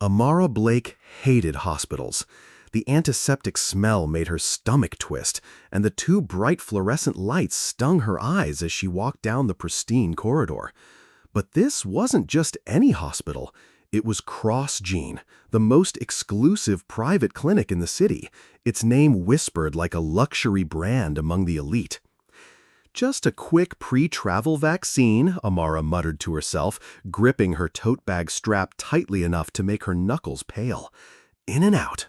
Amara Blake hated hospitals. The antiseptic smell made her stomach twist, and the two bright fluorescent lights stung her eyes as she walked down the pristine corridor. But this wasn't just any hospital. It was CrossGene, the most exclusive private clinic in the city, its name whispered like a luxury brand among the elite. Just a quick pre-travel vaccine, Amara muttered to herself, gripping her tote bag strap tightly enough to make her knuckles pale. In and out.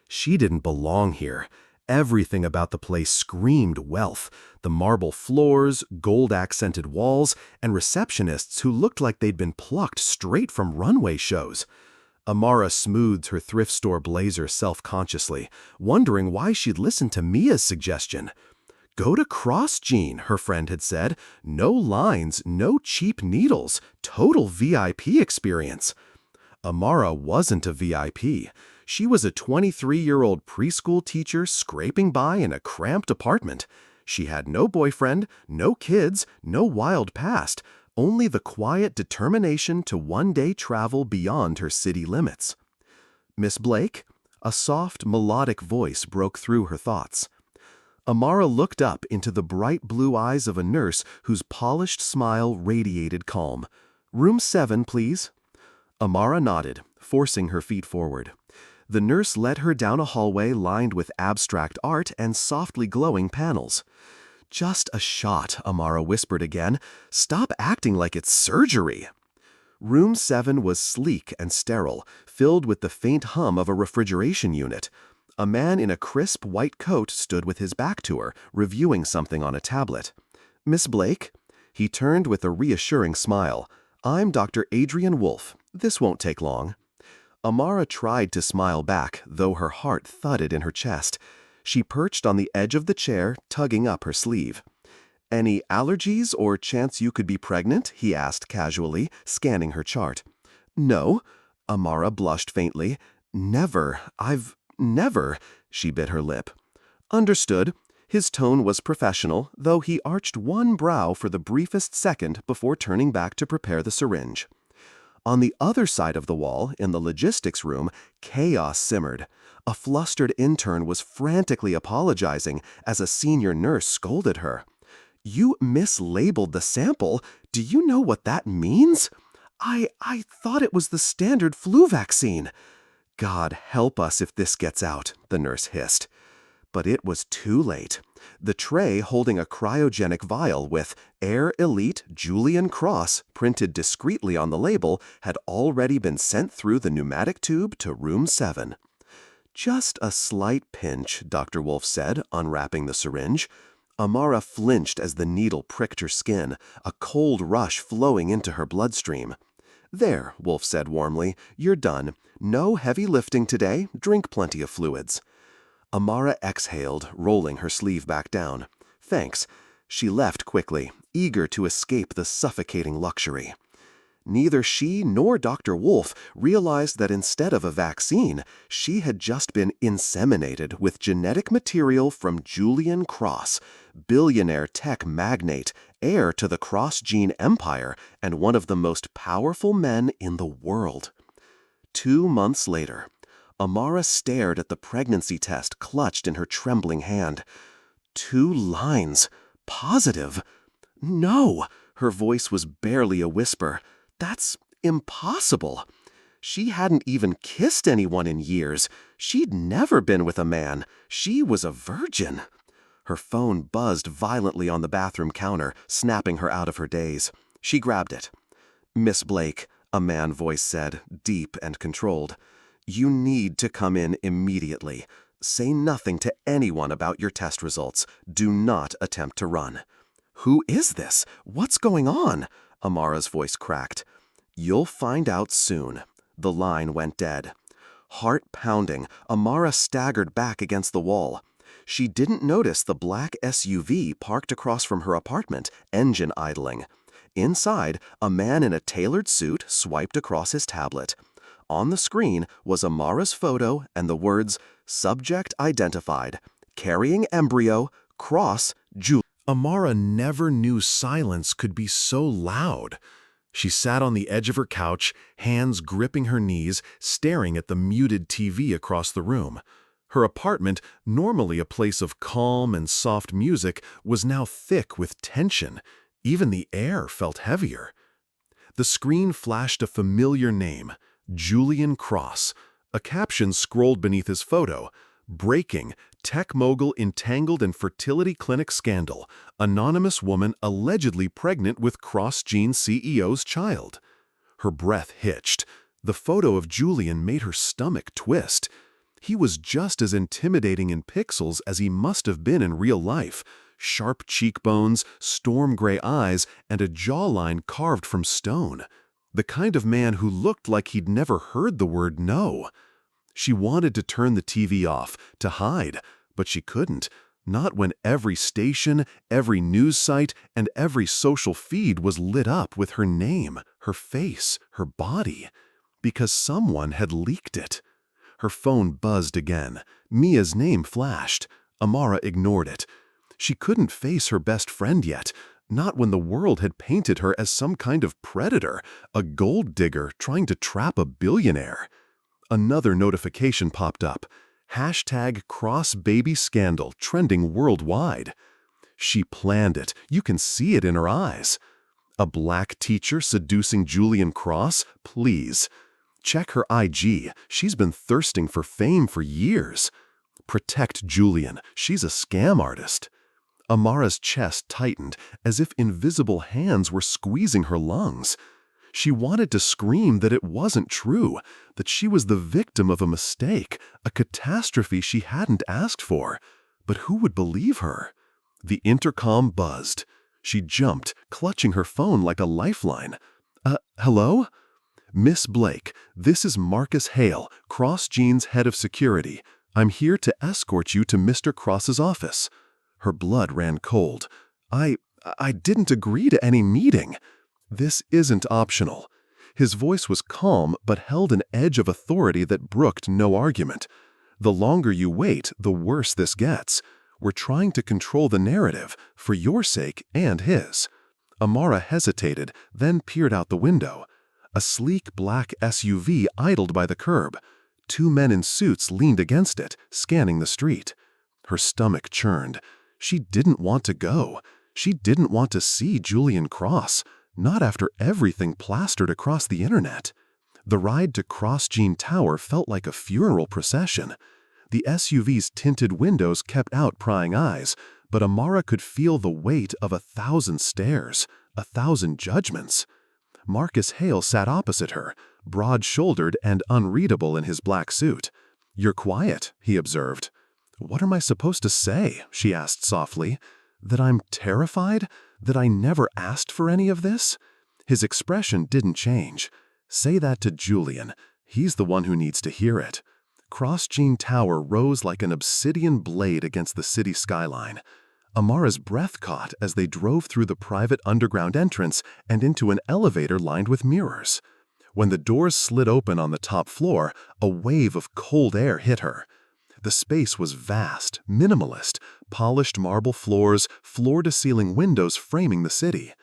She didn't belong here. Everything about the place screamed wealth. The marble floors, gold-accented walls, and receptionists who looked like they'd been plucked straight from runway shows. Amara smoothed her thrift store blazer self-consciously, wondering why she'd listened to Mia's suggestion. Go to CrossGene, her friend had said. No lines, no cheap needles, total VIP experience. Amara wasn't a VIP. She was a 23-year-old preschool teacher scraping by in a cramped apartment. She had no boyfriend, no kids, no wild past, only the quiet determination to one day travel beyond her city limits. Miss Blake? A soft, melodic voice broke through her thoughts. Amara looked up into the bright blue eyes of a nurse whose polished smile radiated calm. Room 7, please. Amara nodded, forcing her feet forward. The nurse led her down a hallway lined with abstract art and softly glowing panels. Just a shot, Amara whispered again. Stop acting like it's surgery. Room 7 was sleek and sterile, filled with the faint hum of a refrigeration unit. A man in a crisp white coat stood with his back to her, reviewing something on a tablet. Miss Blake? He turned with a reassuring smile. I'm Dr. Adrian Wolfe. This won't take long. Amara tried to smile back, though her heart thudded in her chest. She perched on the edge of the chair, tugging up her sleeve. Any allergies or chance you could be pregnant? He asked casually, scanning her chart. No. Amara blushed faintly. Never. Never. She bit her lip. Understood. His tone was professional, though he arched one brow for the briefest second before turning back to prepare the syringe. On the other side of the wall, in the logistics room, chaos simmered. A flustered intern was frantically apologizing as a senior nurse scolded her. You mislabeled the sample. Do you know what that means? I thought it was the standard flu vaccine. God help us if this gets out, the nurse hissed. But it was too late. The tray holding a cryogenic vial with Air Elite Julian Cross printed discreetly on the label had already been sent through the pneumatic tube to room 7. Just a slight pinch, Dr. Wolfe said, unwrapping the syringe. Amara flinched as the needle pricked her skin, a cold rush flowing into her bloodstream. There, Wolfe said warmly, you're done. No heavy lifting today, drink plenty of fluids. Amara exhaled, rolling her sleeve back down. Thanks. She left quickly, eager to escape the suffocating luxury. Neither she nor Dr. Wolfe realized that instead of a vaccine, she had just been inseminated with genetic material from Julian Cross, billionaire tech magnate, heir to the CrossGene empire, and one of the most powerful men in the world. 2 months later, Amara stared at the pregnancy test clutched in her trembling hand. 2 lines. Positive. No! Her voice was barely a whisper. That's impossible. She hadn't even kissed anyone in years. She'd never been with a man. She was a virgin. Her phone buzzed violently on the bathroom counter, snapping her out of her daze. She grabbed it. Miss Blake, a man voice said, deep and controlled. You need to come in immediately. Say nothing to anyone about your test results. Do not attempt to run. Who is this? What's going on? Amara's voice cracked. You'll find out soon. The line went dead. Heart pounding, Amara staggered back against the wall. She didn't notice the black SUV parked across from her apartment, engine idling. Inside, a man in a tailored suit swiped across his tablet. On the screen was Amara's photo and the words, Subject identified, carrying embryo, cross, Julie. Amara never knew silence could be so loud. She sat on the edge of her couch, hands gripping her knees, staring at the muted TV across the room. Her apartment, normally a place of calm and soft music, was now thick with tension. Even the air felt heavier. The screen flashed a familiar name, Julian Cross. A caption scrolled beneath his photo. Breaking, tech mogul entangled in fertility clinic scandal. Anonymous woman allegedly pregnant with cross-gene CEO's child. Her breath hitched. The photo of Julian made her stomach twist. He was just as intimidating in pixels as he must have been in real life. Sharp cheekbones, storm gray eyes, and a jawline carved from stone. The kind of man who looked like he'd never heard the word no. She wanted to turn the TV off, to hide, but she couldn't. Not when every station, every news site, and every social feed was lit up with her name, her face, her body. Because someone had leaked it. Her phone buzzed again. Mia's name flashed. Amara ignored it. She couldn't face her best friend yet, not when the world had painted her as some kind of predator, a gold digger trying to trap a billionaire. Another notification popped up. Hashtag cross-baby scandal trending worldwide. She planned it. You can see it in her eyes. A black teacher seducing Julian Cross? Please. Check her IG. She's been thirsting for fame for years. Protect Julian. She's a scam artist. Amara's chest tightened, as if invisible hands were squeezing her lungs. She wanted to scream that it wasn't true, that she was the victim of a mistake, a catastrophe she hadn't asked for. But who would believe her? The intercom buzzed. She jumped, clutching her phone like a lifeline. Hello? Miss Blake, this is Marcus Hale, CrossGene's head of security. I'm here to escort you to Mr. Cross's office. Her blood ran cold. I didn't agree to any meeting. This isn't optional. His voice was calm but held an edge of authority that brooked no argument. The longer you wait, the worse this gets. We're trying to control the narrative, for your sake and his. Amara hesitated, then peered out the window. A sleek black SUV idled by the curb. Two men in suits leaned against it, scanning the street. Her stomach churned. She didn't want to go. She didn't want to see Julian Cross, not after everything plastered across the internet. The ride to CrossGene Tower felt like a funeral procession. The SUV's tinted windows kept out prying eyes, but Amara could feel the weight of 1,000 stares, 1,000 judgments. Marcus Hale sat opposite her, broad-shouldered and unreadable in his black suit. "You're quiet," he observed. "What am I supposed to say?" she asked softly. "That I'm terrified? That I never asked for any of this?" His expression didn't change. "Say that to Julian. He's the one who needs to hear it." CrossGene Tower rose like an obsidian blade against the city skyline. Amara's breath caught as they drove through the private underground entrance and into an elevator lined with mirrors. When the doors slid open on the top floor, a wave of cold air hit her. The space was vast, minimalist, polished marble floors, floor-to-ceiling windows framing the city.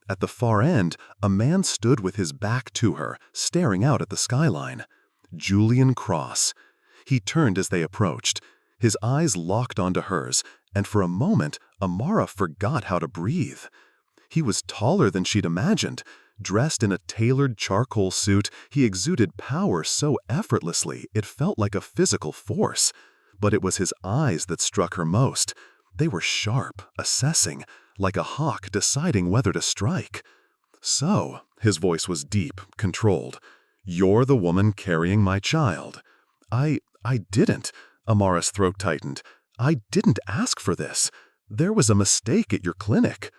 At the far end, a man stood with his back to her, staring out at the skyline. Julian Cross. He turned as they approached. His eyes locked onto hers, and for a moment, Amara forgot how to breathe. He was taller than she'd imagined. Dressed in a tailored charcoal suit, he exuded power so effortlessly it felt like a physical force. But it was his eyes that struck her most. They were sharp, assessing, like a hawk deciding whether to strike. "So," his voice was deep, controlled, "you're the woman carrying my child." I didn't." Amara's throat tightened. "I didn't ask for this. There was a mistake at your clinic."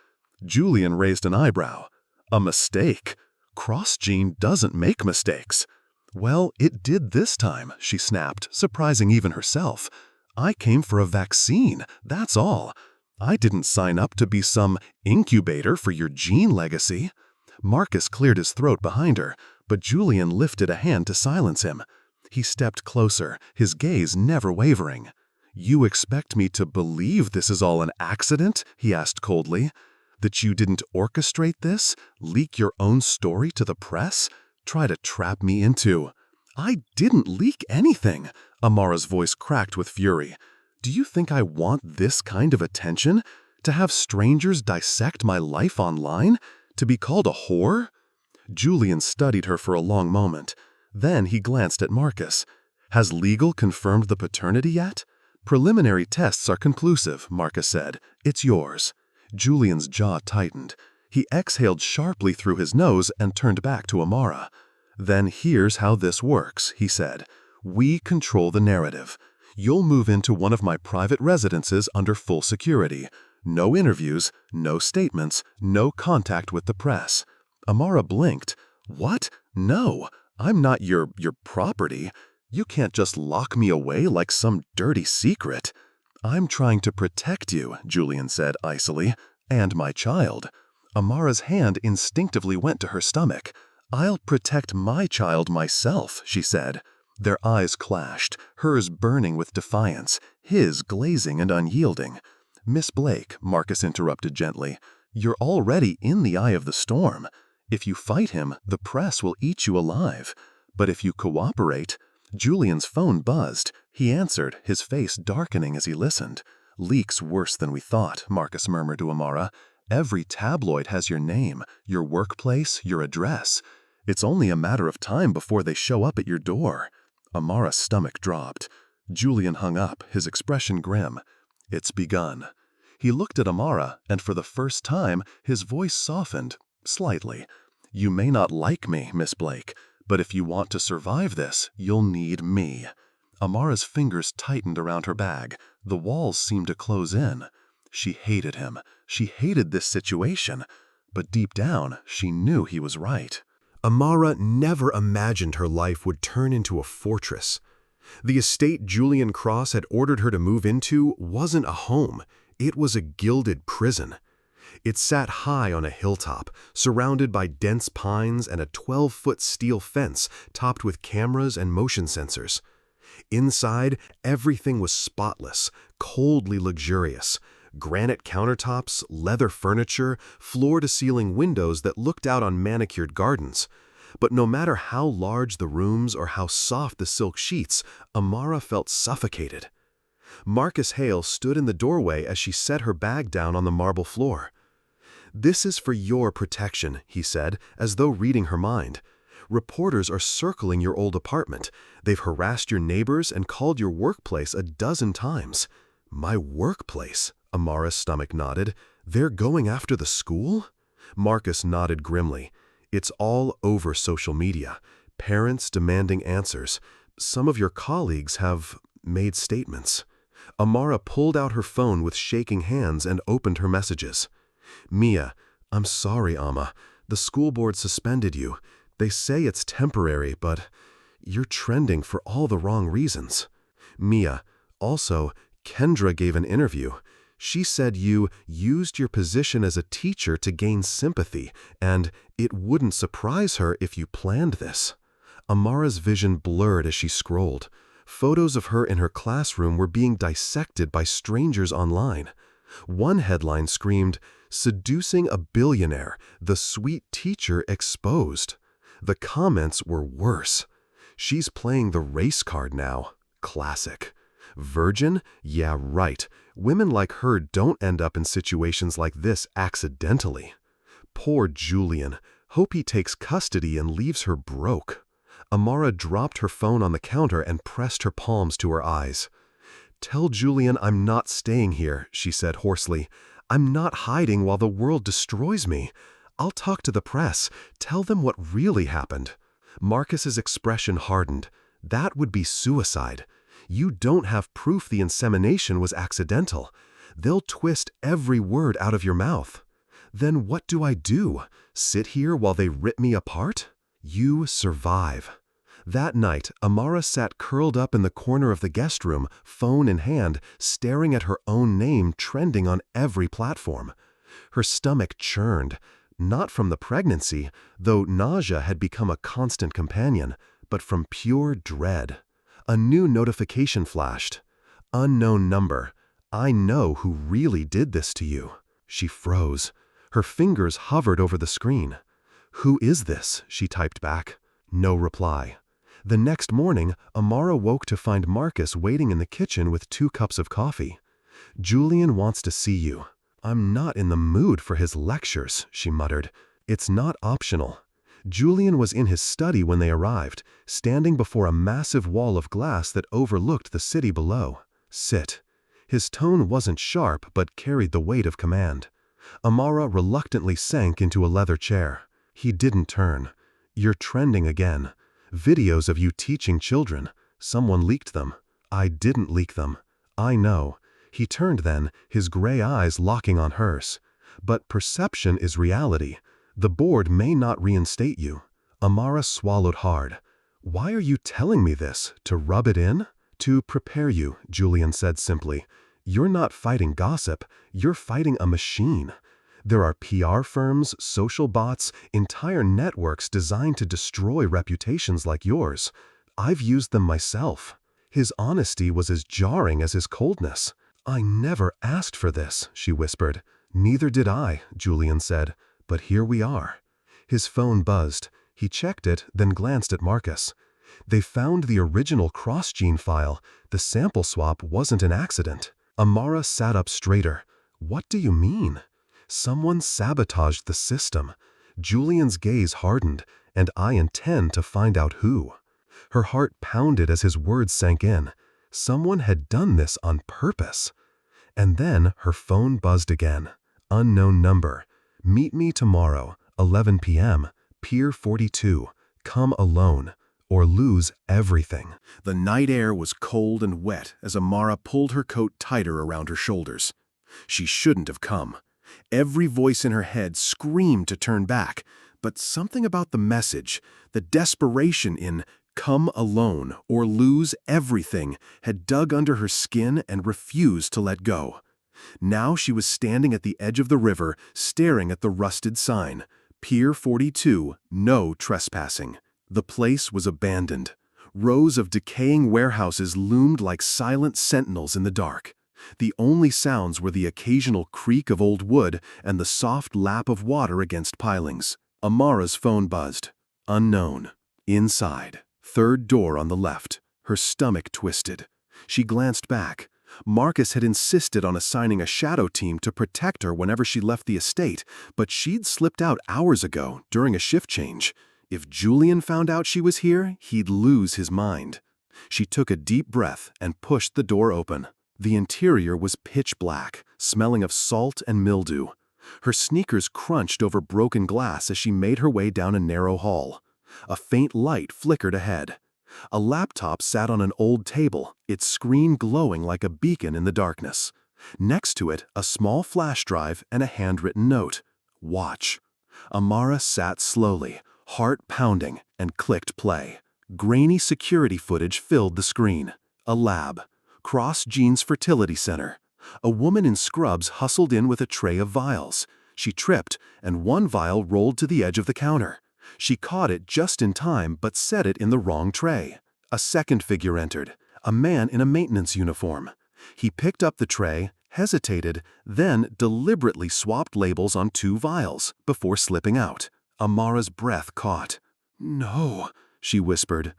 Julian raised an eyebrow. "A mistake? CrossGene doesn't make mistakes." "Well, it did this time," she snapped, surprising even herself. "I came for a vaccine, that's all. I didn't sign up to be some incubator for your gene legacy." Marcus cleared his throat behind her, but Julian lifted a hand to silence him. He stepped closer, his gaze never wavering. "You expect me to believe this is all an accident?" he asked coldly. That you didn't orchestrate this? Leak your own story to the press? Try to trap me into... I didn't leak anything. Amara's voice cracked with fury. Do you think I want this kind of attention? To have strangers dissect my life online? To be called a whore? Julian studied her for a long moment. Then he glanced at Marcus. Has legal confirmed the paternity yet? Preliminary tests are conclusive, Marcus said. It's yours. Julian's jaw tightened. He exhaled sharply through his nose and turned back to Amara. Then here's how this works, he said. We control the narrative. You'll move into one of my private residences under full security. No interviews, no statements, no contact with the press. Amara blinked. What? No, I'm not your property. You can't just lock me away like some dirty secret. I'm trying to protect you, Julian said icily, and my child. Amara's hand instinctively went to her stomach. I'll protect my child myself, she said. Their eyes clashed, hers burning with defiance, his glazing and unyielding. Miss Blake, Marcus interrupted gently, you're already in the eye of the storm. If you fight him, the press will eat you alive. But if you cooperate... Julian's phone buzzed. He answered, his face darkening as he listened. Leaks worse than we thought, Marcus murmured to Amara. Every tabloid has your name, your workplace, your address. It's only a matter of time before they show up at your door. Amara's stomach dropped. Julian hung up, his expression grim. It's begun. He looked at Amara, and for the first time, his voice softened, slightly. You may not like me, Miss Blake, but if you want to survive this, you'll need me. Amara's fingers tightened around her bag. The walls seemed to close in. She hated him. She hated this situation. But deep down, she knew he was right. Amara never imagined her life would turn into a fortress. The estate Julian Cross had ordered her to move into wasn't a home. It was a gilded prison. It sat high on a hilltop, surrounded by dense pines and a 12-foot steel fence topped with cameras and motion sensors. Inside, everything was spotless, coldly luxurious. Granite countertops, leather furniture, floor-to-ceiling windows that looked out on manicured gardens. But no matter how large the rooms or how soft the silk sheets, Amara felt suffocated. Marcus Hale stood in the doorway as she set her bag down on the marble floor. This is for your protection, he said, as though reading her mind. Reporters are circling your old apartment. They've harassed your neighbors and called your workplace a dozen times. My workplace? Amara's stomach nodded. They're going after the school? Marcus nodded grimly. It's all over social media. Parents demanding answers. Some of your colleagues have made statements. Amara pulled out her phone with shaking hands and opened her messages. Mia, I'm sorry, Amma. The school board suspended you. They say it's temporary, but you're trending for all the wrong reasons. Mia, also, Kendra gave an interview. She said you used your position as a teacher to gain sympathy, and it wouldn't surprise her if you planned this. Amara's vision blurred as she scrolled. Photos of her in her classroom were being dissected by strangers online. One headline screamed, "Seducing a billionaire, the sweet teacher exposed." The comments were worse. She's playing the race card now. Classic. Virgin? Yeah, right. Women like her don't end up in situations like this accidentally. Poor Julian. Hope he takes custody and leaves her broke. Amara dropped her phone on the counter and pressed her palms to her eyes. Tell Julian I'm not staying here, she said hoarsely. I'm not hiding while the world destroys me. I'll talk to the press. Tell them what really happened. Marcus's expression hardened. That would be suicide. You don't have proof the insemination was accidental. They'll twist every word out of your mouth. Then what do I do? Sit here while they rip me apart? You survive. That night, Amara sat curled up in the corner of the guest room, phone in hand, staring at her own name trending on every platform. Her stomach churned, not from the pregnancy, though nausea had become a constant companion, but from pure dread. A new notification flashed. Unknown number. I know who really did this to you. She froze. Her fingers hovered over the screen. "Who is this?" she typed back. No reply. The next morning, Amara woke to find Marcus waiting in the kitchen with 2 cups of coffee. "Julian wants to see you." "I'm not in the mood for his lectures," she muttered. "It's not optional." Julian was in his study when they arrived, standing before a massive wall of glass that overlooked the city below. "Sit." His tone wasn't sharp but carried the weight of command. Amara reluctantly sank into a leather chair. He didn't turn. "You're trending again. Videos of you teaching children. Someone leaked them." "I didn't leak them." "I know." He turned then, his gray eyes locking on hers. "But perception is reality. The board may not reinstate you." Amara swallowed hard. "Why are you telling me this? To rub it in?" "To prepare you," Julian said simply. "You're not fighting gossip, you're fighting a machine. There are PR firms, social bots, entire networks designed to destroy reputations like yours. I've used them myself." His honesty was as jarring as his coldness. "I never asked for this," she whispered. "Neither did I," Julian said. "But here we are." His phone buzzed. He checked it, then glanced at Marcus. They found the original cross-gene file. The sample swap wasn't an accident. Amara sat up straighter. "What do you mean?" "Someone sabotaged the system." Julian's gaze hardened. "And I intend to find out who." Her heart pounded as his words sank in. Someone had done this on purpose. And then her phone buzzed again. Unknown number. "Meet me tomorrow, 11 p.m., Pier 42. Come alone, or lose everything." The night air was cold and wet as Amara pulled her coat tighter around her shoulders. She shouldn't have come. Every voice in her head screamed to turn back, but something about the message, the desperation in "come alone or lose everything," had dug under her skin and refused to let go. Now she was standing at the edge of the river, staring at the rusted sign, Pier 42, no trespassing. The place was abandoned. Rows of decaying warehouses loomed like silent sentinels in the dark. The only sounds were the occasional creak of old wood and the soft lap of water against pilings. Amara's phone buzzed. Unknown. Inside. 3rd door on the left. Her stomach twisted. She glanced back. Marcus had insisted on assigning a shadow team to protect her whenever she left the estate, but she'd slipped out hours ago during a shift change. If Julian found out she was here, he'd lose his mind. She took a deep breath and pushed the door open. The interior was pitch black, smelling of salt and mildew. Her sneakers crunched over broken glass as she made her way down a narrow hall. A faint light flickered ahead. A laptop sat on an old table, its screen glowing like a beacon in the darkness. Next to it, a small flash drive and a handwritten note. "Watch." Amara sat slowly, heart pounding, and clicked play. Grainy security footage filled the screen. A lab. Cross-Gene's Fertility Center. A woman in scrubs hustled in with a tray of vials. She tripped, and one vial rolled to the edge of the counter. She caught it just in time but set it in the wrong tray. A second figure entered, a man in a maintenance uniform. He picked up the tray, hesitated, then deliberately swapped labels on 2 vials before slipping out. Amara's breath caught. "No," she whispered.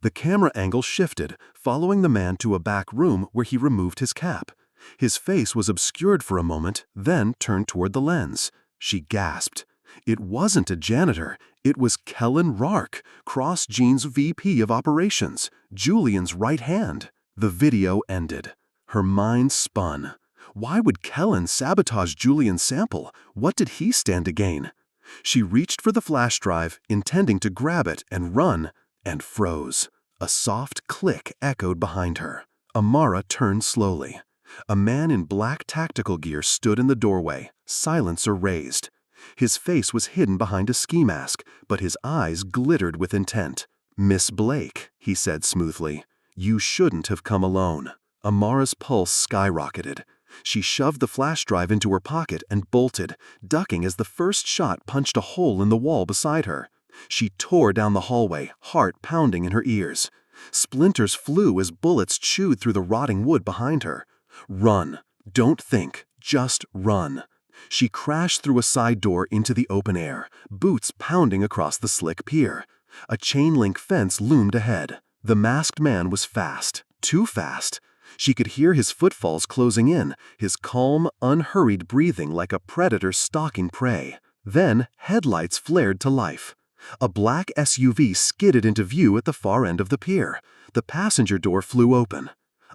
The camera angle shifted, following the man to a back room where he removed his cap. His face was obscured for a moment, then turned toward the lens. She gasped. It wasn't a janitor. It was Kellen Rark, Cross-Gene's VP of Operations, Julian's right hand. The video ended. Her mind spun. Why would Kellen sabotage Julian's sample? What did he stand to gain? She reached for the flash drive, intending to grab it and run, and froze. A soft click echoed behind her. Amara turned slowly. A man in black tactical gear stood in the doorway, silencer raised. His face was hidden behind a ski mask, but his eyes glittered with intent. "Miss Blake," he said smoothly, "you shouldn't have come alone." Amara's pulse skyrocketed. She shoved the flash drive into her pocket and bolted, ducking as the first shot punched a hole in the wall beside her. She tore down the hallway, heart pounding in her ears. Splinters flew as bullets chewed through the rotting wood behind her. Run. Don't think. Just run. She crashed through a side door into the open air, boots pounding across the slick pier. A chain-link fence loomed ahead. The masked man was fast, too fast. She could hear his footfalls closing in, his calm, unhurried breathing like a predator stalking prey. Then, headlights flared to life. A black SUV skidded into view at the far end of the pier. The passenger door flew open.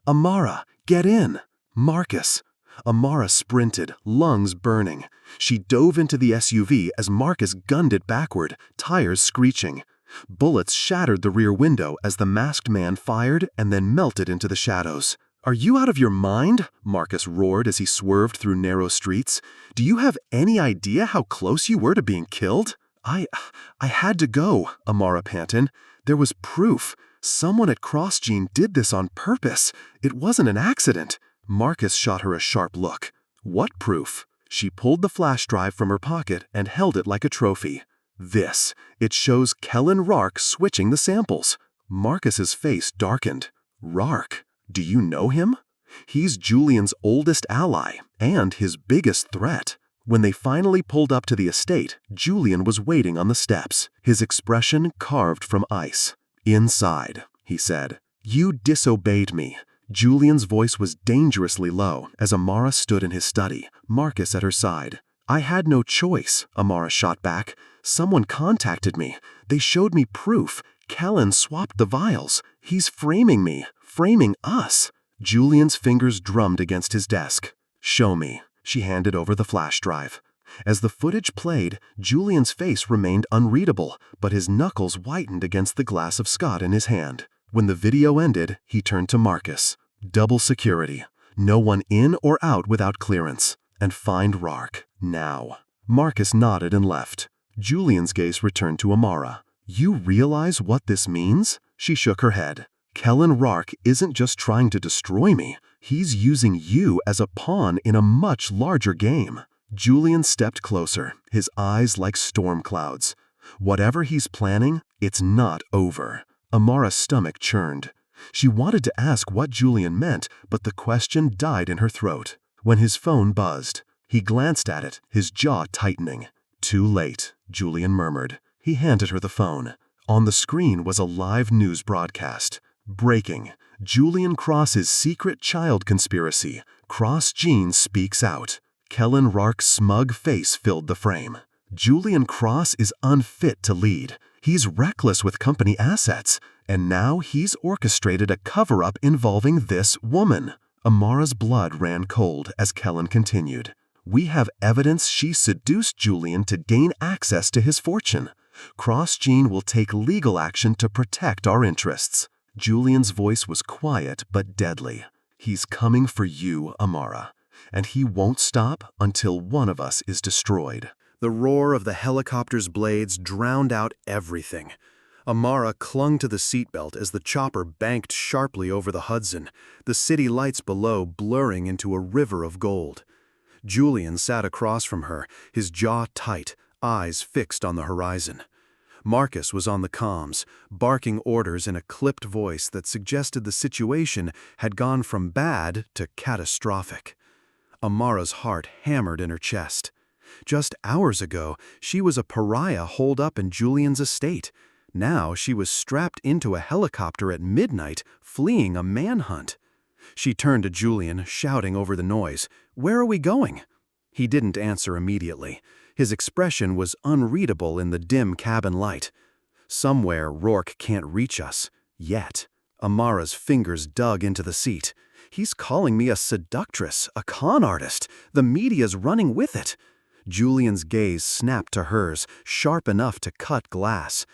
"Amara, get in!" "Marcus!" Amara sprinted, lungs burning. She dove into the SUV as Marcus gunned it backward, tires screeching. Bullets shattered the rear window as the masked man fired and then melted into the shadows. "Are you out of your mind?" Marcus roared as he swerved through narrow streets. "Do you have any idea how close you were to being killed?" I had to go," Amara panted. "There was proof. Someone at CrossGene did this on purpose. It wasn't an accident." Marcus shot her a sharp look. "What proof?" She pulled the flash drive from her pocket and held it like a trophy. "This. It shows Kellen Rark switching the samples." Marcus's face darkened. "Rark? Do you know him?" "He's Julian's oldest ally and his biggest threat." When they finally pulled up to the estate, Julian was waiting on the steps, his expression carved from ice. "Inside," he said. "You disobeyed me." Julian's voice was dangerously low as Amara stood in his study, Marcus at her side. "I had no choice," Amara shot back. "Someone contacted me. They showed me proof. Kellen swapped the vials. He's framing me, framing us." Julian's fingers drummed against his desk. "Show me." She handed over the flash drive. As the footage played, Julian's face remained unreadable, but his knuckles whitened against the glass of Scott in his hand. When the video ended, he turned to Marcus. "Double security. No one in or out without clearance. And find Rark. Now." Marcus nodded and left. Julian's gaze returned to Amara. "You realize what this means?" She shook her head. "Kellen Rark isn't just trying to destroy me. He's using you as a pawn in a much larger game." Julian stepped closer, his eyes like storm clouds. "Whatever he's planning, it's not over." Amara's stomach churned. She wanted to ask what Julian meant, but the question died in her throat. When his phone buzzed, he glanced at it, his jaw tightening. "Too late," Julian murmured. He handed her the phone. On the screen was a live news broadcast. Breaking. Julian Cross's secret child conspiracy. CrossGene speaks out. Kellen Rark's smug face filled the frame. Julian Cross is unfit to lead. He's reckless with company assets. And now he's orchestrated a cover-up involving this woman. Amara's blood ran cold as Kellen continued. "We have evidence she seduced Julian to gain access to his fortune. CrossGene will take legal action to protect our interests." Julian's voice was quiet but deadly. "He's coming for you, Amara. And he won't stop until one of us is destroyed." The roar of the helicopter's blades drowned out everything. Amara clung to the seatbelt as the chopper banked sharply over the Hudson, the city lights below blurring into a river of gold. Julian sat across from her, his jaw tight, eyes fixed on the horizon. Marcus was on the comms, barking orders in a clipped voice that suggested the situation had gone from bad to catastrophic. Amara's heart hammered in her chest. Just hours ago, she was a pariah holed up in Julian's estate. Now she was strapped into a helicopter at midnight, fleeing a manhunt. She turned to Julian, shouting over the noise, "Where are we going?" He didn't answer immediately. His expression was unreadable in the dim cabin light. "Somewhere Rourke can't reach us. Yet." Amara's fingers dug into the seat. "He's calling me a seductress, a con artist. The media's running with it." Julian's gaze snapped to hers, sharp enough to cut glass.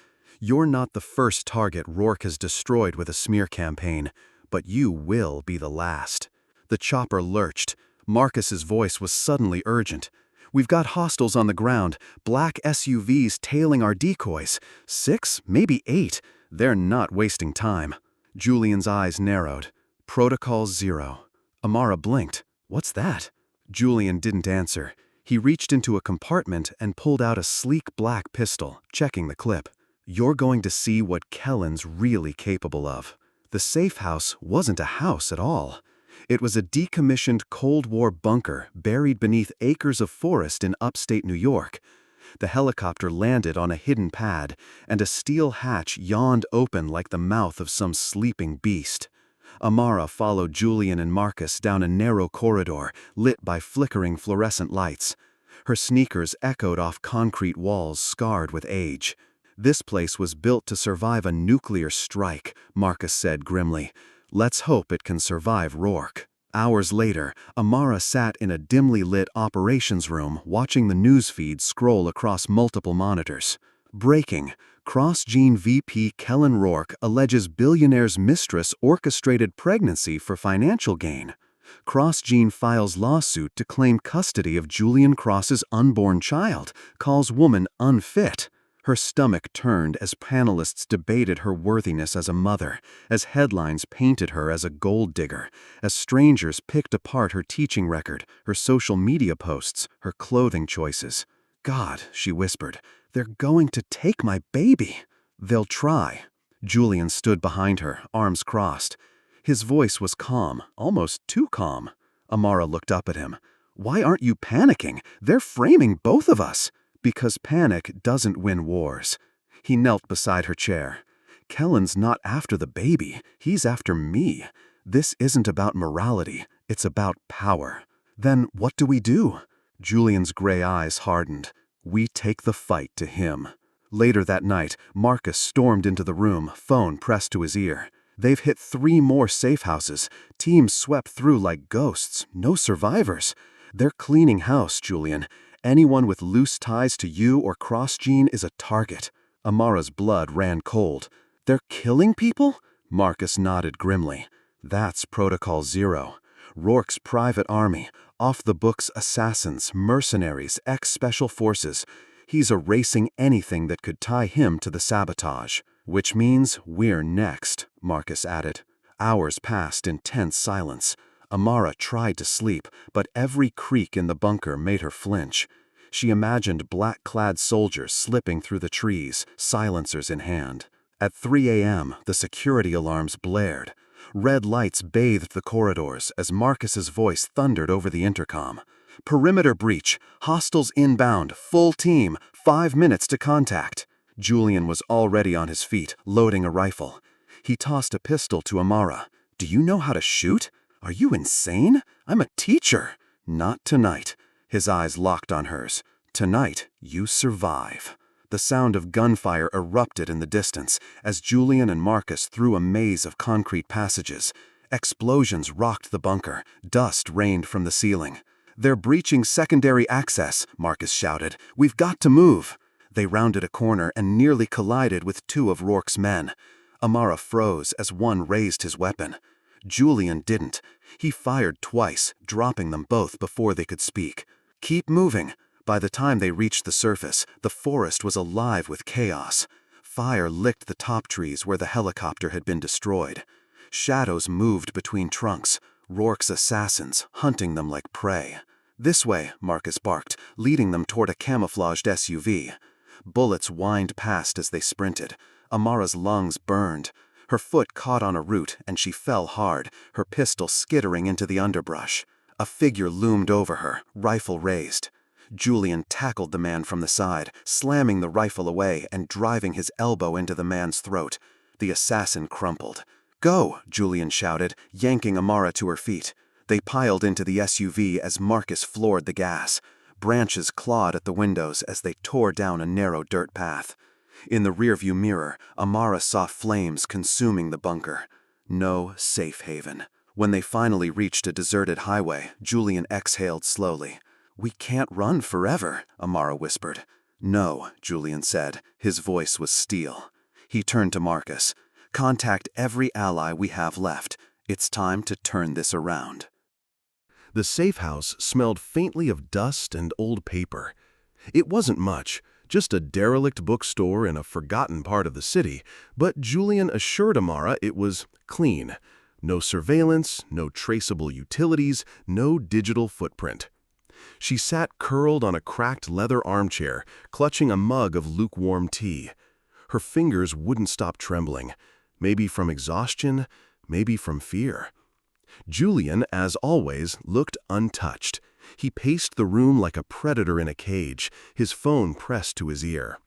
"You're not the first target Rourke has destroyed with a smear campaign, but you will be the last." The chopper lurched. Marcus's voice was suddenly urgent. "We've got hostiles on the ground, black SUVs tailing our decoys. 6, maybe 8. They're not wasting time." Julian's eyes narrowed. "Protocol 0. Amara blinked. "What's that?" Julian didn't answer. He reached into a compartment and pulled out a sleek black pistol, checking the clip. "You're going to see what Kellen's really capable of." The safe house wasn't a house at all. It was a decommissioned Cold War bunker buried beneath acres of forest in upstate New York. The helicopter landed on a hidden pad, and a steel hatch yawned open like the mouth of some sleeping beast. Amara followed Julian and Marcus down a narrow corridor lit by flickering fluorescent lights. Her sneakers echoed off concrete walls scarred with age. "This place was built to survive a nuclear strike," Marcus said grimly. "Let's hope it can survive Rourke." Hours later, Amara sat in a dimly lit operations room watching the news feed scroll across multiple monitors. Breaking: Cross-Gene VP Kellen Rourke alleges Billionaire's mistress orchestrated pregnancy for financial gain. Cross-Gene files lawsuit to claim custody of Julian Cross's unborn child, calls woman unfit. Her stomach turned as panelists debated her worthiness as a mother, as headlines painted her as a gold digger, as strangers picked apart her teaching record, her social media posts, her clothing choices. "God," she whispered, "they're going to take my baby." "They'll try." Julian stood behind her, arms crossed. His voice was calm, almost too calm. Amara looked up at him. "Why aren't you panicking? They're framing both of us." "Because panic doesn't win wars." He knelt beside her chair. "Kellen's not after the baby, he's after me. This isn't about morality, it's about power." "Then what do we do?" Julian's gray eyes hardened. "We take the fight to him." Later that night, Marcus stormed into the room, phone pressed to his ear. "They've hit 3 more safe houses. Teams swept through like ghosts. No survivors. They're cleaning house, Julian. Anyone with loose ties to you or Cross-Gene is a target." Amara's blood ran cold. "They're killing people?" Marcus nodded grimly. "That's Protocol Zero. Rourke's private army, off-the-books assassins, mercenaries, ex-special forces. He's erasing anything that could tie him to the sabotage. Which means we're next," Marcus added. Hours passed in tense silence. Amara tried to sleep, but every creak in the bunker made her flinch. She imagined black-clad soldiers slipping through the trees, silencers in hand. At 3 a.m., the security alarms blared. Red lights bathed the corridors as Marcus's voice thundered over the intercom. "Perimeter breach, hostiles inbound, full team, 5 minutes to contact." Julian was already on his feet, loading a rifle. He tossed a pistol to Amara. "Do you know how to shoot? Are you insane? I'm a teacher." "Not tonight." His eyes locked on hers. "Tonight, you survive." The sound of gunfire erupted in the distance as Julian and Marcus threw a maze of concrete passages. Explosions rocked the bunker. Dust rained from the ceiling. "They're breaching secondary access," Marcus shouted. "We've got to move." They rounded a corner and nearly collided with 2 of Rourke's men. Amara froze as one raised his weapon. Julian didn't. He fired twice, dropping them both before they could speak. "Keep moving." By the time they reached the surface, the forest was alive with chaos. Fire licked the top trees where the helicopter had been destroyed. Shadows moved between trunks, Rourke's assassins hunting them like prey. "This way," Marcus barked, leading them toward a camouflaged SUV. Bullets whined past as they sprinted. Amara's lungs burned. Her foot caught on a root, and she fell hard, her pistol skittering into the underbrush. A figure loomed over her, rifle raised. Julian tackled the man from the side, slamming the rifle away and driving his elbow into the man's throat. The assassin crumpled. "Go!" Julian shouted, yanking Amara to her feet. They piled into the SUV as Marcus floored the gas. Branches clawed at the windows as they tore down a narrow dirt path. In the rearview mirror, Amara saw flames consuming the bunker. No safe haven. When they finally reached a deserted highway, Julian exhaled slowly. "We can't run forever," Amara whispered. "No," Julian said. His voice was steel. He turned to Marcus. "Contact every ally we have left. It's time to turn this around." The safe house smelled faintly of dust and old paper. It wasn't much, just a derelict bookstore in a forgotten part of the city, but Julian assured Amara it was clean. No surveillance, no traceable utilities, no digital footprint. She sat curled on a cracked leather armchair, clutching a mug of lukewarm tea. Her fingers wouldn't stop trembling, maybe from exhaustion, maybe from fear. Julian, as always, looked untouched. He paced the room like a predator in a cage, his phone pressed to his ear.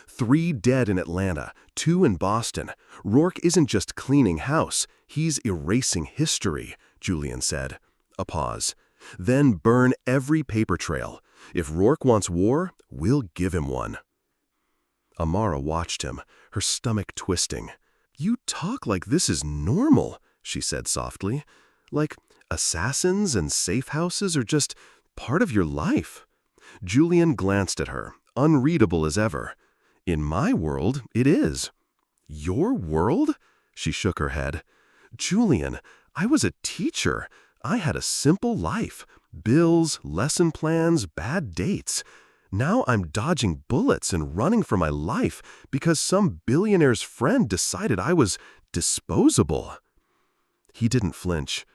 3 dead in Atlanta, 2 in Boston. Rourke isn't just cleaning house, he's erasing history, Julian said. A pause. Then burn every paper trail. If Rourke wants war, we'll give him one. Amara watched him, her stomach twisting. You talk like this is normal, she said softly. Like assassins and safe houses are just part of your life. Julian glanced at her, unreadable as ever. In my world, it is. Your world? She shook her head. Julian, I was a teacher. I had a simple life. Bills, lesson plans, bad dates. Now I'm dodging bullets and running for my life because some billionaire's friend decided I was disposable. He didn't flinch.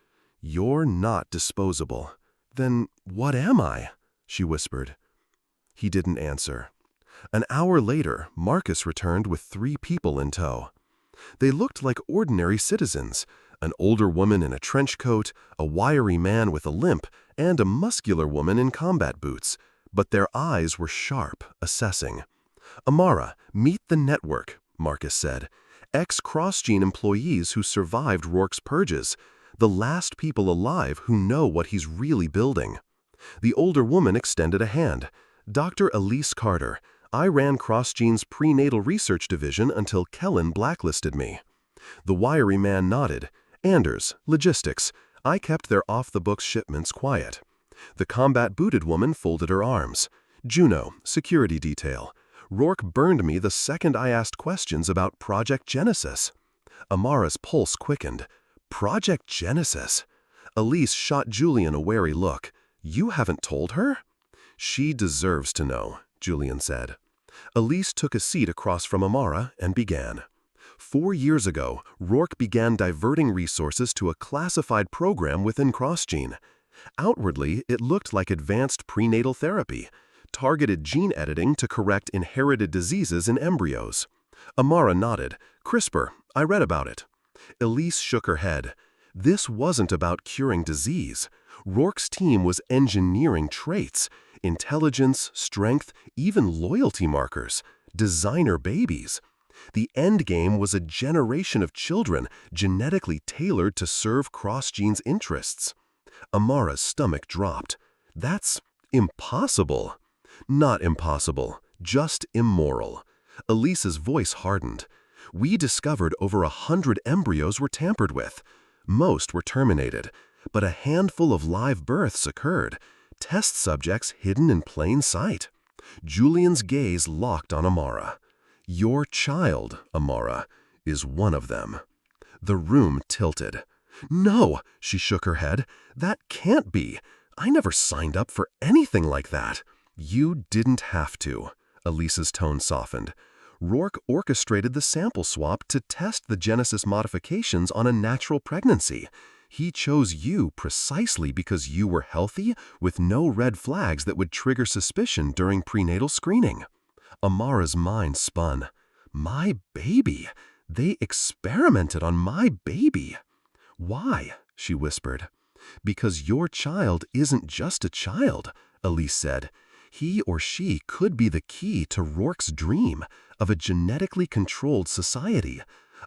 You're not disposable. Then what am I? She whispered. He didn't answer. An hour later, Marcus returned with 3 people in tow. They looked like ordinary citizens, an older woman in a trench coat, a wiry man with a limp, and a muscular woman in combat boots, but their eyes were sharp, assessing. Amara, meet the network, Marcus said. Ex-CrossGene employees who survived Rourke's purges, the last people alive who know what he's really building. The older woman extended a hand. Dr. Elise Carter. I ran CrossGene's prenatal research division until Kellen blacklisted me. The wiry man nodded. Anders, logistics. I kept their off-the-books shipments quiet. The combat-booted woman folded her arms. Juno, security detail. Rourke burned me the second I asked questions about Project Genesis. Amara's pulse quickened. Project Genesis? Elise shot Julian a wary look. You haven't told her? She deserves to know, Julian said. Elise took a seat across from Amara and began. 4 years ago, Rourke began diverting resources to a classified program within CrossGene. Outwardly, it looked like advanced prenatal therapy, targeted gene editing to correct inherited diseases in embryos. Amara nodded. CRISPR, I read about it. Elise shook her head. This wasn't about curing disease. Rourke's team was engineering traits, intelligence, strength, even loyalty markers, designer babies. The end game was a generation of children genetically tailored to serve CrossGene's interests. Amara's stomach dropped. That's impossible. Not impossible, just immoral. Elise's voice hardened. We discovered over 100 embryos were tampered with. Most were terminated, but a handful of live births occurred. Test subjects hidden in plain sight. Julian's gaze locked on Amara. Your child, Amara, is one of them. The room tilted. No, she shook her head. That can't be. I never signed up for anything like that. You didn't have to. Elise's tone softened. Rourke orchestrated the sample swap to test the Genesis modifications on a natural pregnancy. He chose you precisely because you were healthy with no red flags that would trigger suspicion during prenatal screening. Amara's mind spun. My baby. They experimented on my baby. Why? She whispered. Because your child isn't just a child, Elise said. He or she could be the key to Rourke's dream of a genetically controlled society,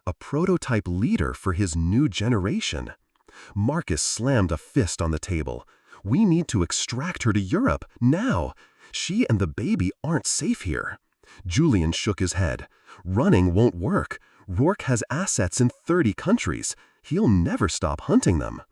a prototype leader for his new generation. Marcus slammed a fist on the table. We need to extract her to Europe, now. She and the baby aren't safe here. Julian shook his head. Running won't work. Rourke has assets in 30 countries. He'll never stop hunting them.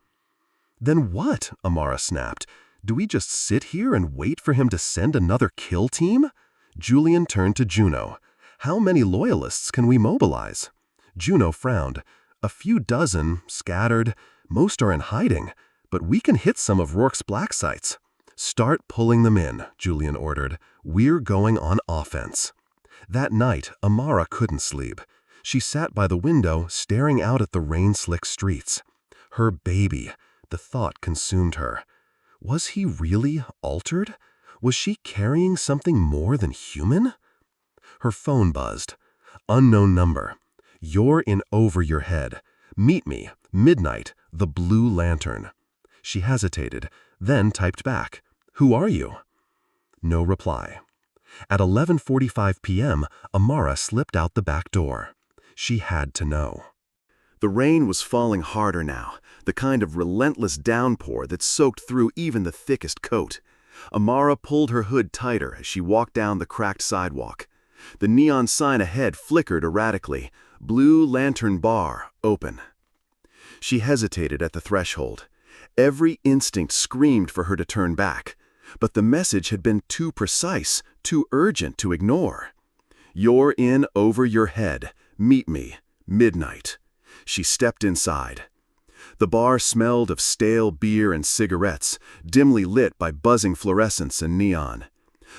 Then what? Amara snapped. Do we just sit here and wait for him to send another kill team? Julian turned to Juno. How many loyalists can we mobilize? Juno frowned. A few dozen, scattered. Most are in hiding, but we can hit some of Rourke's black sites. Start pulling them in, Julian ordered. We're going on offense. That night, Amara couldn't sleep. She sat by the window, staring out at the rain-slick streets. Her baby. The thought consumed her. Was he really altered? Was she carrying something more than human? Her phone buzzed. Unknown number. You're in over your head. Meet me. Midnight, the Blue Lantern. She hesitated, then typed back, "Who are you?" No reply. At 11:45 p.m., Amara slipped out the back door. She had to know. The rain was falling harder now, the kind of relentless downpour that soaked through even the thickest coat. Amara pulled her hood tighter as she walked down the cracked sidewalk. The neon sign ahead flickered erratically. Blue Lantern Bar, open. She hesitated at the threshold. Every instinct screamed for her to turn back, but the message had been too precise, too urgent to ignore. "You're in over your head. Meet me. Midnight." She stepped inside. The bar smelled of stale beer and cigarettes, dimly lit by buzzing fluorescents and neon.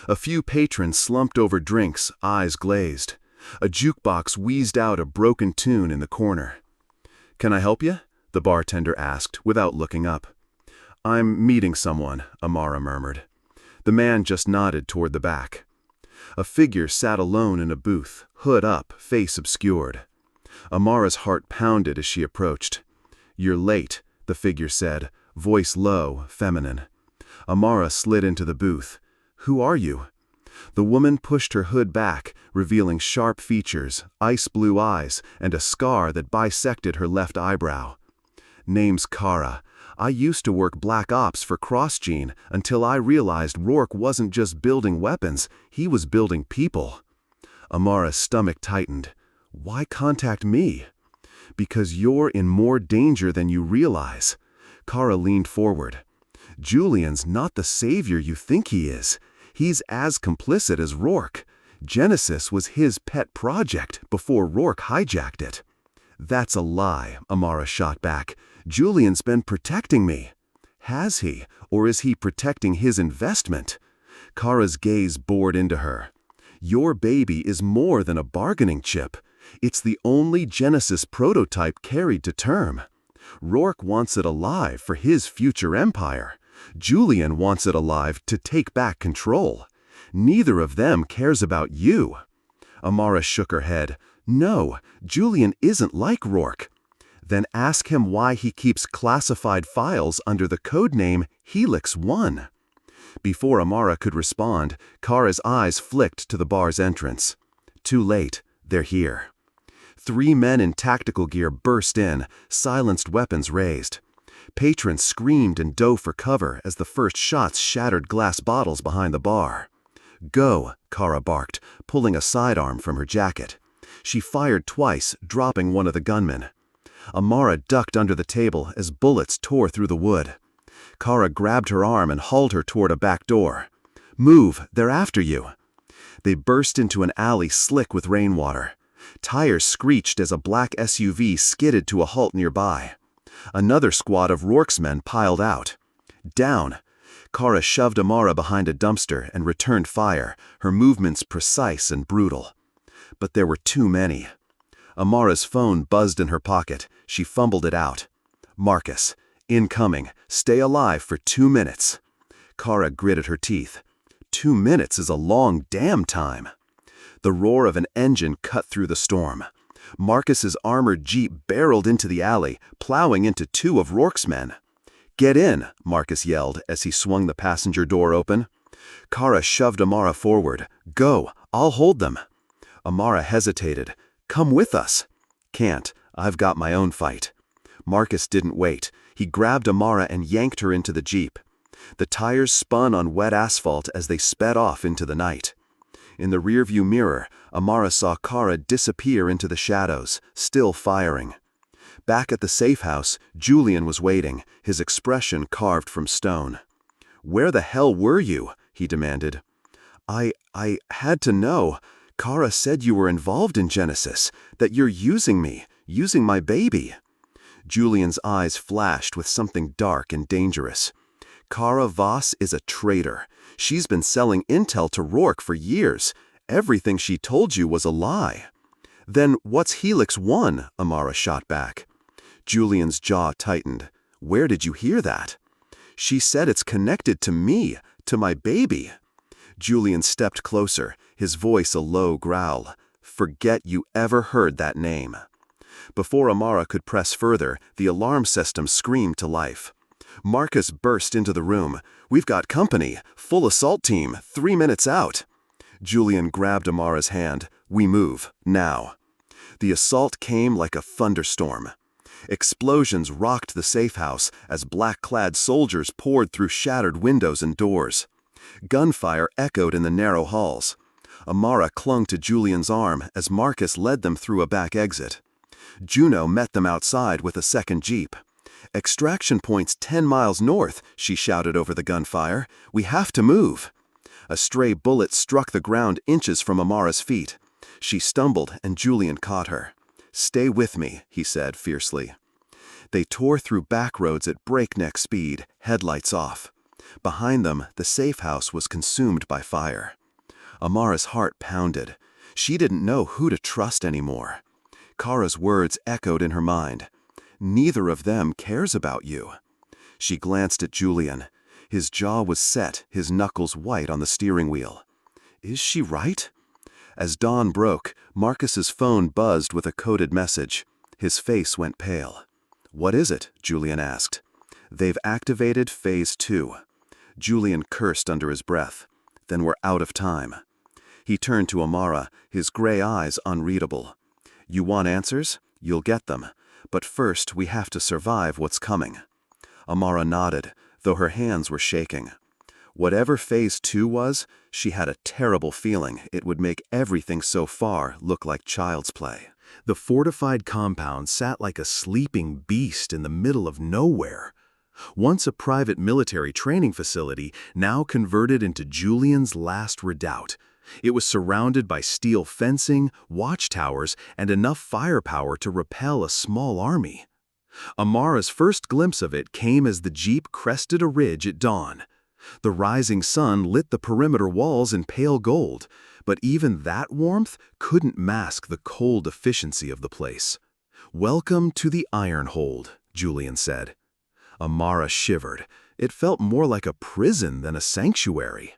A few patrons slumped over drinks, eyes glazed. A jukebox wheezed out a broken tune in the corner. "Can I help you?" the bartender asked, without looking up. "I'm meeting someone," Amara murmured. The man just nodded toward the back. A figure sat alone in a booth, hood up, face obscured. Amara's heart pounded as she approached. "You're late," the figure said, voice low, feminine. Amara slid into the booth. "Who are you?" The woman pushed her hood back, revealing sharp features, ice blue eyes, and a scar that bisected her left eyebrow. "Name's Kara. I used to work Black Ops for CrossGene until I realized Rourke wasn't just building weapons, he was building people." Amara's stomach tightened. "Why contact me?" "Because you're in more danger than you realize." Kara leaned forward. "Julian's not the savior you think he is. He's as complicit as Rourke. Genesis was his pet project before Rourke hijacked it." "That's a lie," Amara shot back. "Julian's been protecting me." "Has he? Or is he protecting his investment?" Kara's gaze bored into her. "Your baby is more than a bargaining chip. It's the only Genesis prototype carried to term. Rourke wants it alive for his future empire. Julian wants it alive to take back control. Neither of them cares about you." Amara shook her head. "No, Julian isn't like Rourke." "Then ask him why he keeps classified files under the codename Helix 1. Before Amara could respond, Kara's eyes flicked to the bar's entrance. Too late, they're here. 3 men in tactical gear burst in, silenced weapons raised. Patrons screamed and dove for cover as the first shots shattered glass bottles behind the bar. "Go," Kara barked, pulling a sidearm from her jacket. She fired twice, dropping one of the gunmen. Amara ducked under the table as bullets tore through the wood. Kara grabbed her arm and hauled her toward a back door. "Move, they're after you." They burst into an alley slick with rainwater. Tires screeched as a black SUV skidded to a halt nearby. Another squad of Rourke's men piled out. "Down." Kara shoved Amara behind a dumpster and returned fire, her movements precise and brutal. But there were too many. Amara's phone buzzed in her pocket. She fumbled it out. "Marcus. Incoming. Stay alive for 2 minutes." Kara gritted her teeth. 2 minutes is a long damn time. The roar of an engine cut through the storm. Marcus's armored jeep barreled into the alley, plowing into 2 of Rourke's men. "Get in," Marcus yelled as he swung the passenger door open. Kara shoved Amara forward. "Go, I'll hold them." Amara hesitated. "Come with us." "Can't. I've got my own fight." Marcus didn't wait. He grabbed Amara and yanked her into the jeep. The tires spun on wet asphalt as they sped off into the night. In the rearview mirror, Amara saw Kara disappear into the shadows, still firing. Back at the safe house, Julian was waiting, his expression carved from stone. "Where the hell were you?" he demanded. I had to know. Kara said you were involved in Genesis, that you're using me, using my baby." Julian's eyes flashed with something dark and dangerous. "Kara Voss is a traitor. She's been selling intel to Rourke for years. Everything she told you was a lie." "Then what's Helix 1? Amara shot back. Julian's jaw tightened. "Where did you hear that?" "She said it's connected to me, to my baby." Julian stepped closer, his voice a low growl. "Forget you ever heard that name." Before Amara could press further, the alarm system screamed to life. Marcus burst into the room. "We've got company. Full assault team. 3 minutes out." Julian grabbed Amara's hand. "We move. Now." The assault came like a thunderstorm. Explosions rocked the safe house as black-clad soldiers poured through shattered windows and doors. Gunfire echoed in the narrow halls. Amara clung to Julian's arm as Marcus led them through a back exit. Juno met them outside with a second jeep. "Extraction point's 10 miles north," she shouted over the gunfire. "We have to move." A stray bullet struck the ground inches from Amara's feet. She stumbled and Julian caught her. "Stay with me," he said fiercely. They tore through back roads at breakneck speed, headlights off. Behind them, the safe house was consumed by fire. Amara's heart pounded. She didn't know who to trust anymore. Kara's words echoed in her mind. "Neither of them cares about you." She glanced at Julian. His jaw was set, his knuckles white on the steering wheel. Is she right? As dawn broke, Marcus's phone buzzed with a coded message. His face went pale. "What is it?" Julian asked. "They've activated Phase 2. Julian cursed under his breath. "Then we're out of time." He turned to Amara, his gray eyes unreadable. "You want answers? You'll get them. But first, we have to survive what's coming." Amara nodded, though her hands were shaking. Whatever Phase 2 was, she had a terrible feeling it would make everything so far look like child's play. The fortified compound sat like a sleeping beast in the middle of nowhere. Once a private military training facility, now converted into Julian's last redoubt. It was surrounded by steel fencing, watchtowers, and enough firepower to repel a small army. Amara's first glimpse of it came as the jeep crested a ridge at dawn. The rising sun lit the perimeter walls in pale gold, but even that warmth couldn't mask the cold efficiency of the place. "Welcome to the Ironhold," Julian said. Amara shivered. It felt more like a prison than a sanctuary.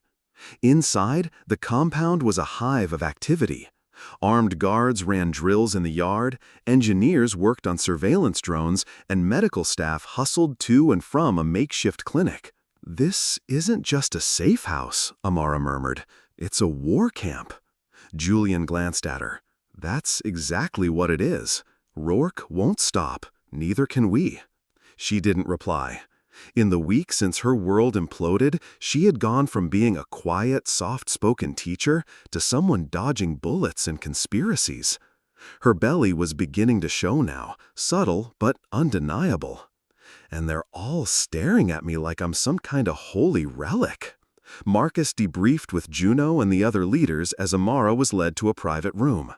Inside, the compound was a hive of activity. Armed guards ran drills in the yard, engineers worked on surveillance drones, and medical staff hustled to and from a makeshift clinic. "This isn't just a safe house," Amara murmured. "It's a war camp." Julian glanced at her. "That's exactly what it is. Rourke won't stop. Neither can we." She didn't reply. In the week since her world imploded, she had gone from being a quiet, soft-spoken teacher to someone dodging bullets and conspiracies. Her belly was beginning to show now, subtle but undeniable. "And they're all staring at me like I'm some kind of holy relic." Marcus debriefed with Juno and the other leaders as Amara was led to a private room.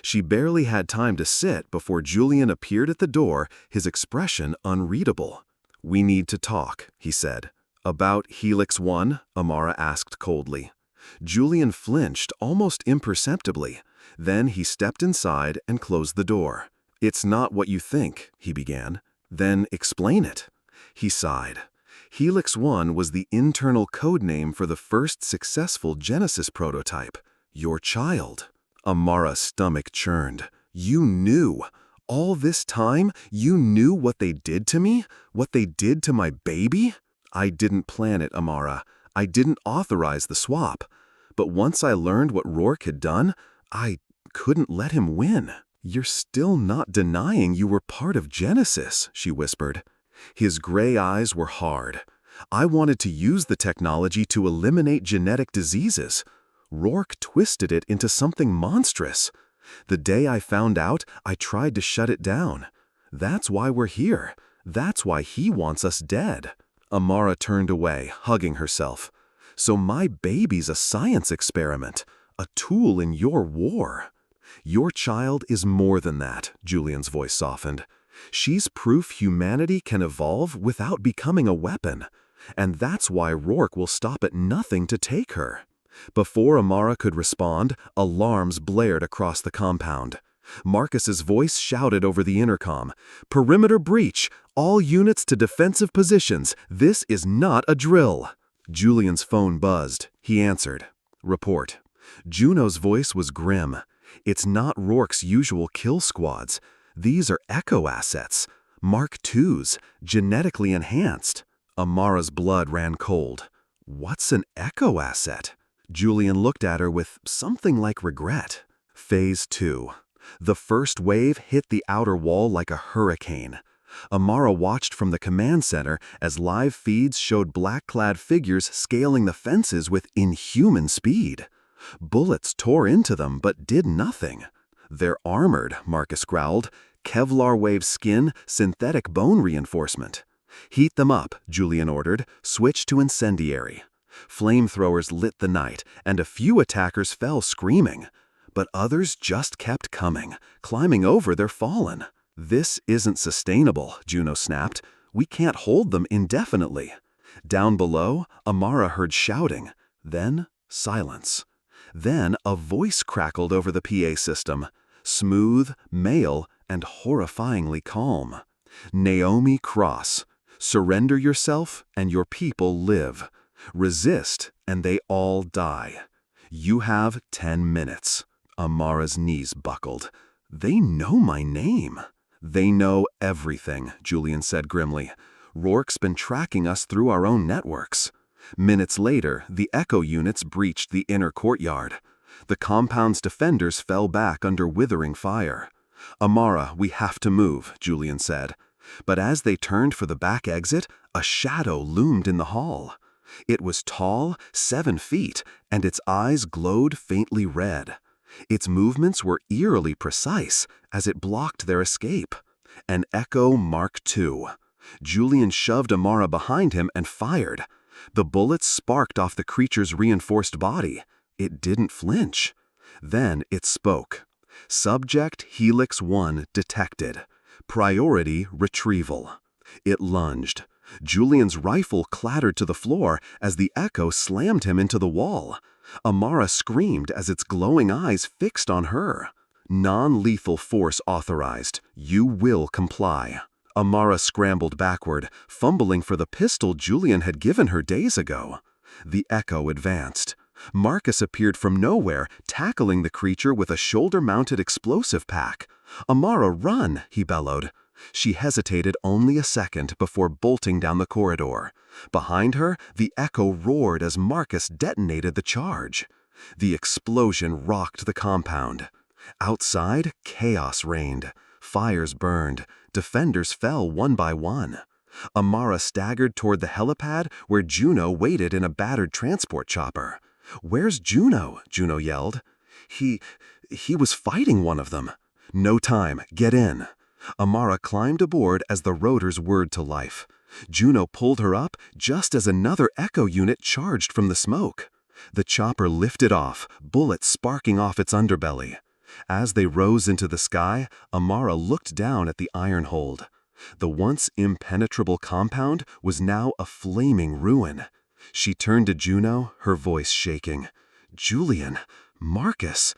She barely had time to sit before Julian appeared at the door, his expression unreadable. "We need to talk," he said. "About Helix 1?" Amara asked coldly. Julian flinched almost imperceptibly. Then he stepped inside and closed the door. "It's not what you think," he began. "Then explain it." He sighed. Helix 1 was the internal code name for the first successful Genesis prototype. Your child. Amara's stomach churned. "You knew. All this time, you knew what they did to me? What they did to my baby?" "I didn't plan it, Amara. I didn't authorize the swap. But once I learned what Rourke had done, I couldn't let him win." "You're still not denying you were part of Genesis," she whispered. His gray eyes were hard. "I wanted to use the technology to eliminate genetic diseases. Rourke twisted it into something monstrous. The day I found out, I tried to shut it down. That's why we're here. That's why he wants us dead." Amara turned away, hugging herself. "So my baby's a science experiment, a tool in your war." "Your child is more than that," Julian's voice softened. "She's proof humanity can evolve without becoming a weapon. And that's why Rourke will stop at nothing to take her." Before Amara could respond, alarms blared across the compound. Marcus's voice shouted over the intercom, "Perimeter breach! All units to defensive positions! This is not a drill!" Julian's phone buzzed. He answered. "Report." Juno's voice was grim. "It's not Rourke's usual kill squads. These are echo assets, Mark IIs, genetically enhanced. Amara's blood ran cold. What's an echo asset? Julian looked at her with something like regret. Phase 2. The first wave hit the outer wall like a hurricane. Amara watched from the command center as live feeds showed black-clad figures scaling the fences with inhuman speed. Bullets tore into them but did nothing. "They're armored," Marcus growled. "Kevlar-wave skin, synthetic bone reinforcement." "Heat them up," Julian ordered. "Switch to incendiary." Flamethrowers lit the night, and a few attackers fell screaming. But others just kept coming, climbing over their fallen. "This isn't sustainable," Juno snapped. "We can't hold them indefinitely." Down below, Amara heard shouting. Then silence. Then a voice crackled over the PA system. Smooth, male, and horrifyingly calm. "Naomi Cross. Surrender yourself, and your people live. Resist, and they all die. You have 10 minutes. Amara's knees buckled. "They know my name." "They know everything," Julian said grimly. "Rourke's been tracking us through our own networks." Minutes later, the echo units breached the inner courtyard. The compound's defenders fell back under withering fire. "Amara, we have to move," Julian said. But as they turned for the back exit, a shadow loomed in the hall. It was tall, 7 feet, and its eyes glowed faintly red. Its movements were eerily precise as it blocked their escape. An Echo Mark II. Julian shoved Amara behind him and fired. The bullets sparked off the creature's reinforced body. It didn't flinch. Then it spoke. "Subject Helix 1 detected. Priority retrieval." It lunged. Julian's rifle clattered to the floor as the echo slammed him into the wall. Amara screamed as its glowing eyes fixed on her. "Non-lethal force authorized. You will comply." Amara scrambled backward, fumbling for the pistol Julian had given her days ago. The echo advanced. Marcus appeared from nowhere, tackling the creature with a shoulder-mounted explosive pack. "Amara, run!" he bellowed. She hesitated only a second before bolting down the corridor. Behind her, the echo roared as Marcus detonated the charge. The explosion rocked the compound. Outside, chaos reigned. Fires burned. Defenders fell one by one. Amara staggered toward the helipad where Juno waited in a battered transport chopper. "Where's Juno?" Juno yelled. He was fighting one of them." "No time. Get in." Amara climbed aboard as the rotors whirred to life. Juno pulled her up just as another echo unit charged from the smoke. The chopper lifted off, bullets sparking off its underbelly. As they rose into the sky, Amara looked down at the iron hold. The once impenetrable compound was now a flaming ruin. She turned to Juno, her voice shaking. "Julian, Marcus,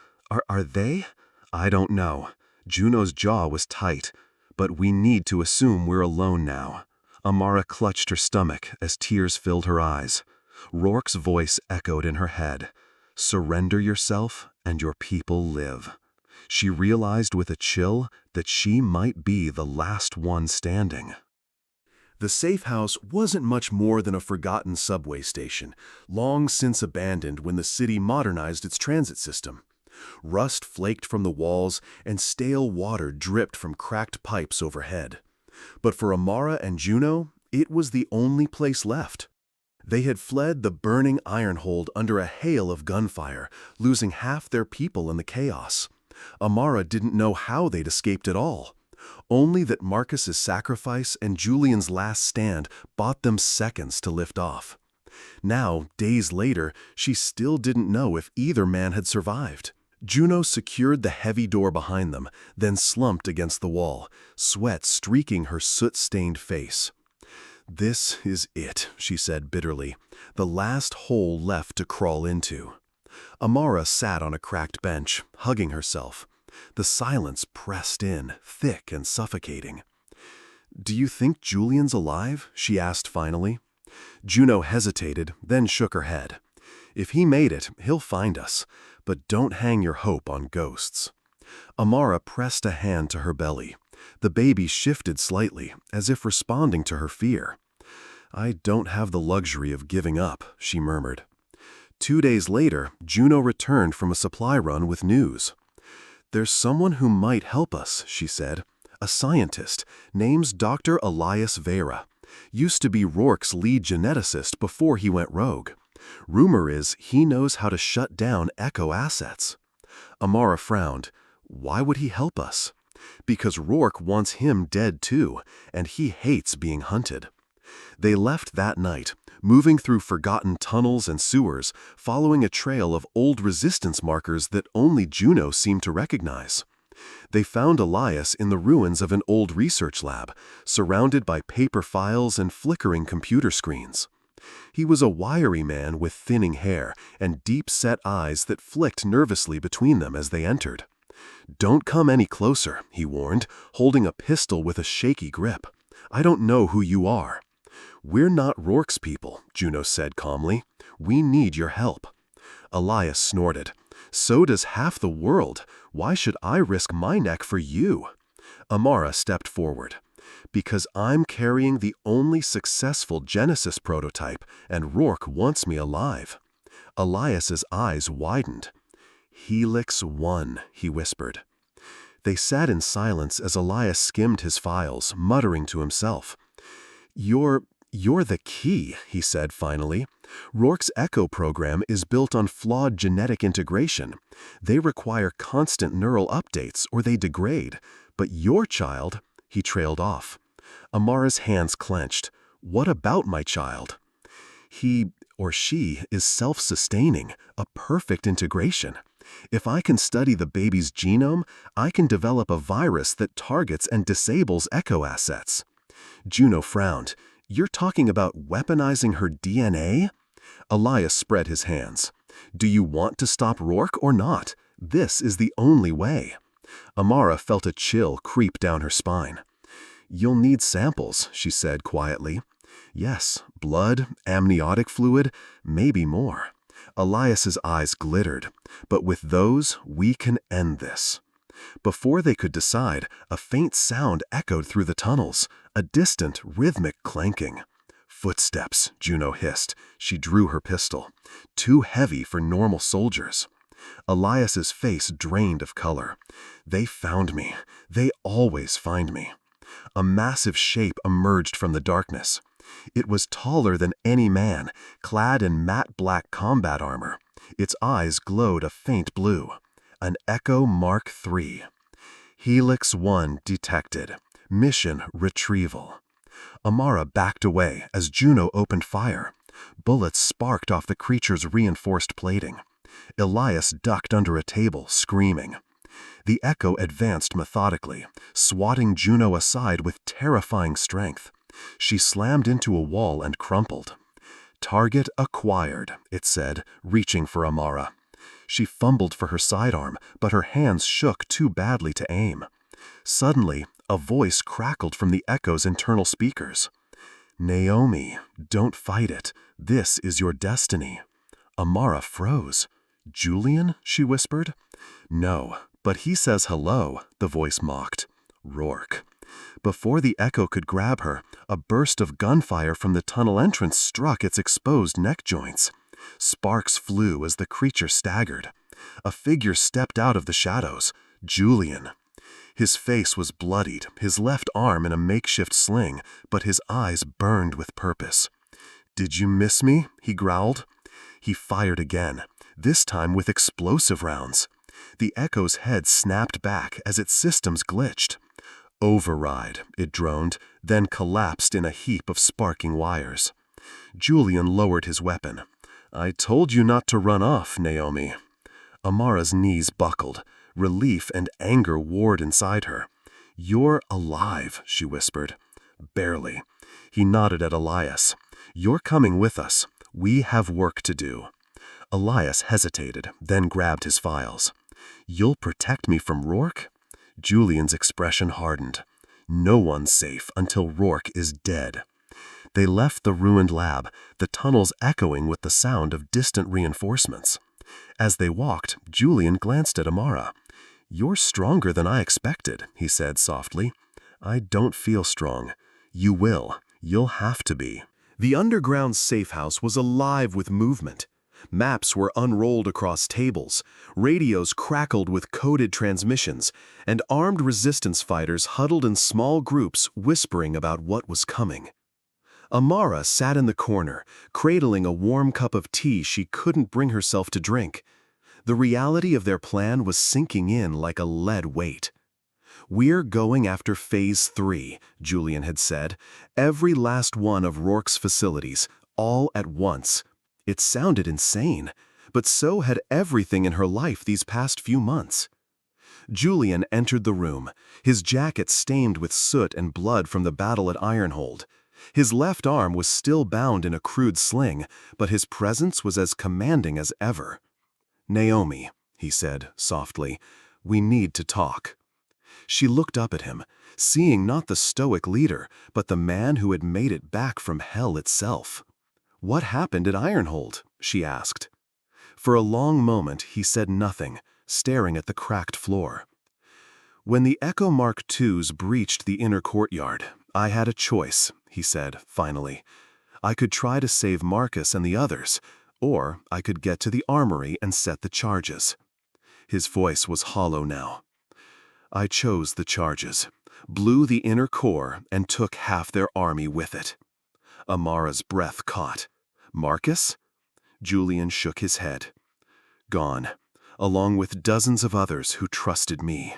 are they?" "I don't know." Juno's jaw was tight. "But we need to assume we're alone now." Amara clutched her stomach as tears filled her eyes. Rourke's voice echoed in her head. "Surrender yourself, and your people live." She realized with a chill that she might be the last one standing. The safe house wasn't much more than a forgotten subway station, long since abandoned when the city modernized its transit system. Rust flaked from the walls, and stale water dripped from cracked pipes overhead. But for Amara and Juno, it was the only place left. They had fled the burning iron hold under a hail of gunfire, losing half their people in the chaos. Amara didn't know how they'd escaped at all. Only that Marcus's sacrifice and Julian's last stand bought them seconds to lift off. Now, days later, she still didn't know if either man had survived. Juno secured the heavy door behind them, then slumped against the wall, sweat streaking her soot-stained face. "This is it," she said bitterly, "the last hole left to crawl into." Amara sat on a cracked bench, hugging herself. The silence pressed in, thick and suffocating. "Do you think Julian's alive?" she asked finally. Juno hesitated, then shook her head. "If he made it, he'll find us, but don't hang your hope on ghosts." Amara pressed a hand to her belly. The baby shifted slightly, as if responding to her fear. "I don't have the luxury of giving up," she murmured. 2 days later, Juno returned from a supply run with news. "There's someone who might help us," she said. "A scientist, name's Dr. Elias Vera. Used to be Rourke's lead geneticist before he went rogue. Rumor is he knows how to shut down Echo assets." Amara frowned. "Why would he help us?" "Because Rourke wants him dead too, and he hates being hunted." They left that night, moving through forgotten tunnels and sewers, following a trail of old resistance markers that only Juno seemed to recognize. They found Elias in the ruins of an old research lab, surrounded by paper files and flickering computer screens. He was a wiry man with thinning hair and deep-set eyes that flicked nervously between them as they entered. "Don't come any closer," he warned, holding a pistol with a shaky grip. "I don't know who you are." "We're not Rourke's people," Juno said calmly. "We need your help." Elias snorted. "So does half the world. Why should I risk my neck for you?" Amara stepped forward. "Because I'm carrying the only successful Genesis prototype, and Rourke wants me alive." Elias's eyes widened. "Helix 1, he whispered. They sat in silence as Elias skimmed his files, muttering to himself. You're the key," he said finally. "Rourke's Echo program is built on flawed genetic integration. They require constant neural updates or they degrade. But your child—" He trailed off. Amara's hands clenched. "What about my child?" "He or she is self-sustaining, a perfect integration. If I can study the baby's genome, I can develop a virus that targets and disables Echo assets." Juno frowned. "You're talking about weaponizing her DNA?" Elias spread his hands. "Do you want to stop Rourke or not? This is the only way." Amara felt a chill creep down her spine. "You'll need samples," she said quietly. "Yes, blood, amniotic fluid, maybe more." Elias's eyes glittered. "But with those, we can end this." Before they could decide, a faint sound echoed through the tunnels, a distant, rhythmic clanking. "Footsteps," Juno hissed. She drew her pistol. "Too heavy for normal soldiers." Elias's face drained of color. "They found me. They always find me." A massive shape emerged from the darkness. It was taller than any man, clad in matte black combat armor. Its eyes glowed a faint blue. An Echo Mark III. Helix 1 detected. Mission retrieval. Amara backed away as Juno opened fire. Bullets sparked off the creature's reinforced plating. Elias ducked under a table, screaming. The Echo advanced methodically, swatting Juno aside with terrifying strength. She slammed into a wall and crumpled. "Target acquired," it said, reaching for Amara. She fumbled for her sidearm, but her hands shook too badly to aim. Suddenly, a voice crackled from the Echo's internal speakers. "Naomi, don't fight it. This is your destiny." Amara froze. "Julian?" she whispered. "No, but he says hello," the voice mocked. "Rourke." Before the Echo could grab her, a burst of gunfire from the tunnel entrance struck its exposed neck joints. Sparks flew as the creature staggered. A figure stepped out of the shadows. Julian. His face was bloodied, his left arm in a makeshift sling, but his eyes burned with purpose. "Did you miss me?" he growled. He fired again, this time with explosive rounds. The Echo's head snapped back as its systems glitched. "Override," it droned, then collapsed in a heap of sparking wires. Julian lowered his weapon. "I told you not to run off, Naomi." Amara's knees buckled. Relief and anger warred inside her. "You're alive," she whispered. "Barely." He nodded at Elias. "You're coming with us. We have work to do." Elias hesitated, then grabbed his files. "You'll protect me from Rourke?" Julian's expression hardened. "No one's safe until Rourke is dead." They left the ruined lab, the tunnels echoing with the sound of distant reinforcements. As they walked, Julian glanced at Amara. "You're stronger than I expected," he said softly. I don't feel strong. You will. You'll have to be. The underground safe house was alive with movement. Maps were unrolled across tables, radios crackled with coded transmissions, and armed resistance fighters huddled in small groups whispering about what was coming. Amara sat in the corner, cradling a warm cup of tea she couldn't bring herself to drink. The reality of their plan was sinking in like a lead weight. "We're going after Phase 3, Julian had said. Every last one of Rourke's facilities, all at once. It sounded insane, but so had everything in her life these past few months. Julian entered the room, his jacket stained with soot and blood from the battle at Ironhold. His left arm was still bound in a crude sling, but his presence was as commanding as ever. "Naomi," he said softly, "we need to talk." She looked up at him, seeing not the stoic leader, but the man who had made it back from hell itself. "What happened at Ironhold?" she asked. For a long moment he said nothing, staring at the cracked floor. "When the Echo Mark IIs breached the inner courtyard, I had a choice," he said finally. "I could try to save Marcus and the others, or I could get to the armory and set the charges." His voice was hollow now. "I chose the charges, blew the inner core, and took half their army with it." Amara's breath caught. "Marcus?" Julian shook his head. "Gone, along with dozens of others who trusted me."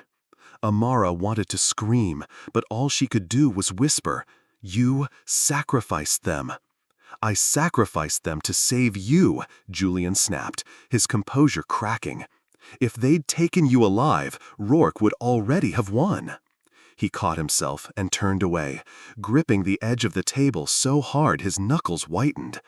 Amara wanted to scream, but all she could do was whisper, "You sacrificed them." "I sacrificed them to save you," Julian snapped, his composure cracking. "If they'd taken you alive, Rourke would already have won." He caught himself and turned away, gripping the edge of the table so hard his knuckles whitened.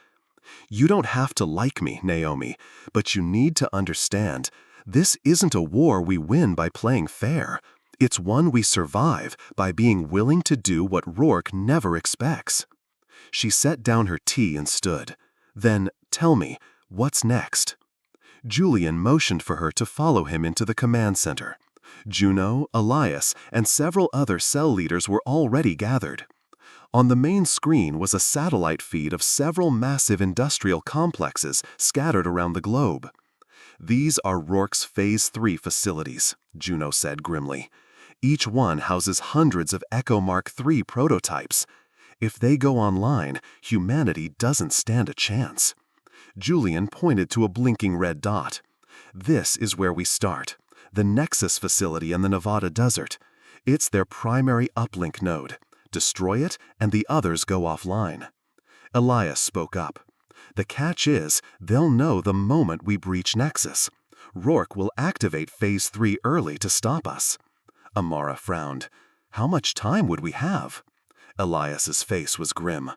"You don't have to like me, Naomi, but you need to understand, this isn't a war we win by playing fair. It's one we survive by being willing to do what Rourke never expects." She set down her tea and stood. "Then, tell me, what's next?" Julian motioned for her to follow him into the command center. Juno, Elias, and several other cell leaders were already gathered. On the main screen was a satellite feed of several massive industrial complexes scattered around the globe. "These are Rourke's Phase 3 facilities," Juno said grimly. "Each one houses hundreds of Echo Mark III prototypes. If they go online, humanity doesn't stand a chance." Julian pointed to a blinking red dot. "This is where we start. The Nexus facility in the Nevada desert. It's their primary uplink node. Destroy it, and the others go offline." Elias spoke up. "The catch is, they'll know the moment we breach Nexus. Rourke will activate Phase 3 early to stop us." Amara frowned. "How much time would we have?" Elias's face was grim.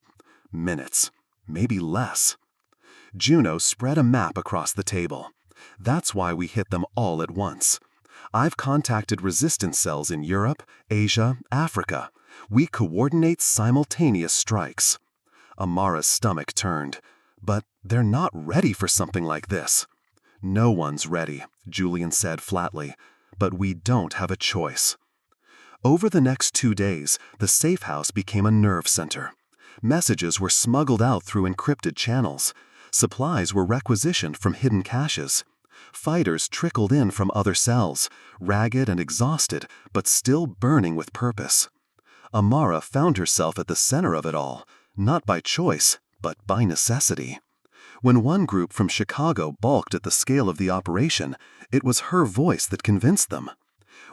"Minutes. Maybe less." Juno spread a map across the table. "That's why we hit them all at once. I've contacted resistance cells in Europe, Asia, Africa. We coordinate simultaneous strikes." Amara's stomach turned. "But they're not ready for something like this." "No one's ready," Julian said flatly. "But we don't have a choice." Over the next 2 days, the safe house became a nerve center. Messages were smuggled out through encrypted channels. Supplies were requisitioned from hidden caches. Fighters trickled in from other cells, ragged and exhausted, but still burning with purpose. Amara found herself at the center of it all, not by choice, but by necessity. When one group from Chicago balked at the scale of the operation, it was her voice that convinced them.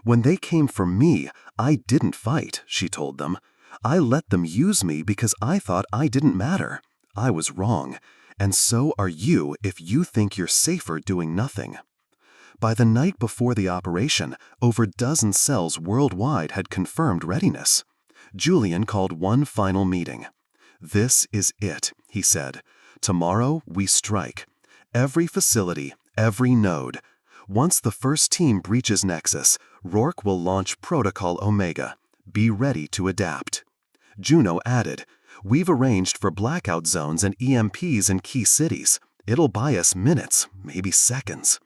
"When they came for me, I didn't fight," she told them. "I let them use me because I thought I didn't matter. I was wrong. And so are you if you think you're safer doing nothing." By the night before the operation, over a dozen cells worldwide had confirmed readiness. Julian called one final meeting. "This is it," he said. "Tomorrow we strike. Every facility, every node. Once the first team breaches Nexus, Rourke will launch Protocol Omega. Be ready to adapt." Juno added, "We've arranged for blackout zones and EMPs in key cities. It'll buy us minutes, maybe seconds."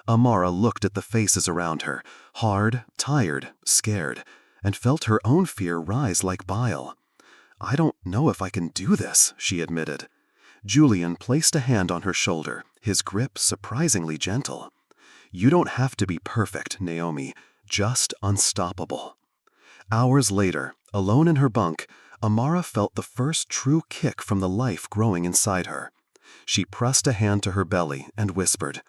Amara looked at the faces around her, hard, tired, scared. and felt her own fear rise like bile. "I don't know if I can do this," she admitted. Julian placed a hand on her shoulder, his grip surprisingly gentle. "You don't have to be perfect, Naomi, just unstoppable." Hours later, alone in her bunk, Amara felt the first true kick from the life growing inside her. She pressed a hand to her belly and whispered,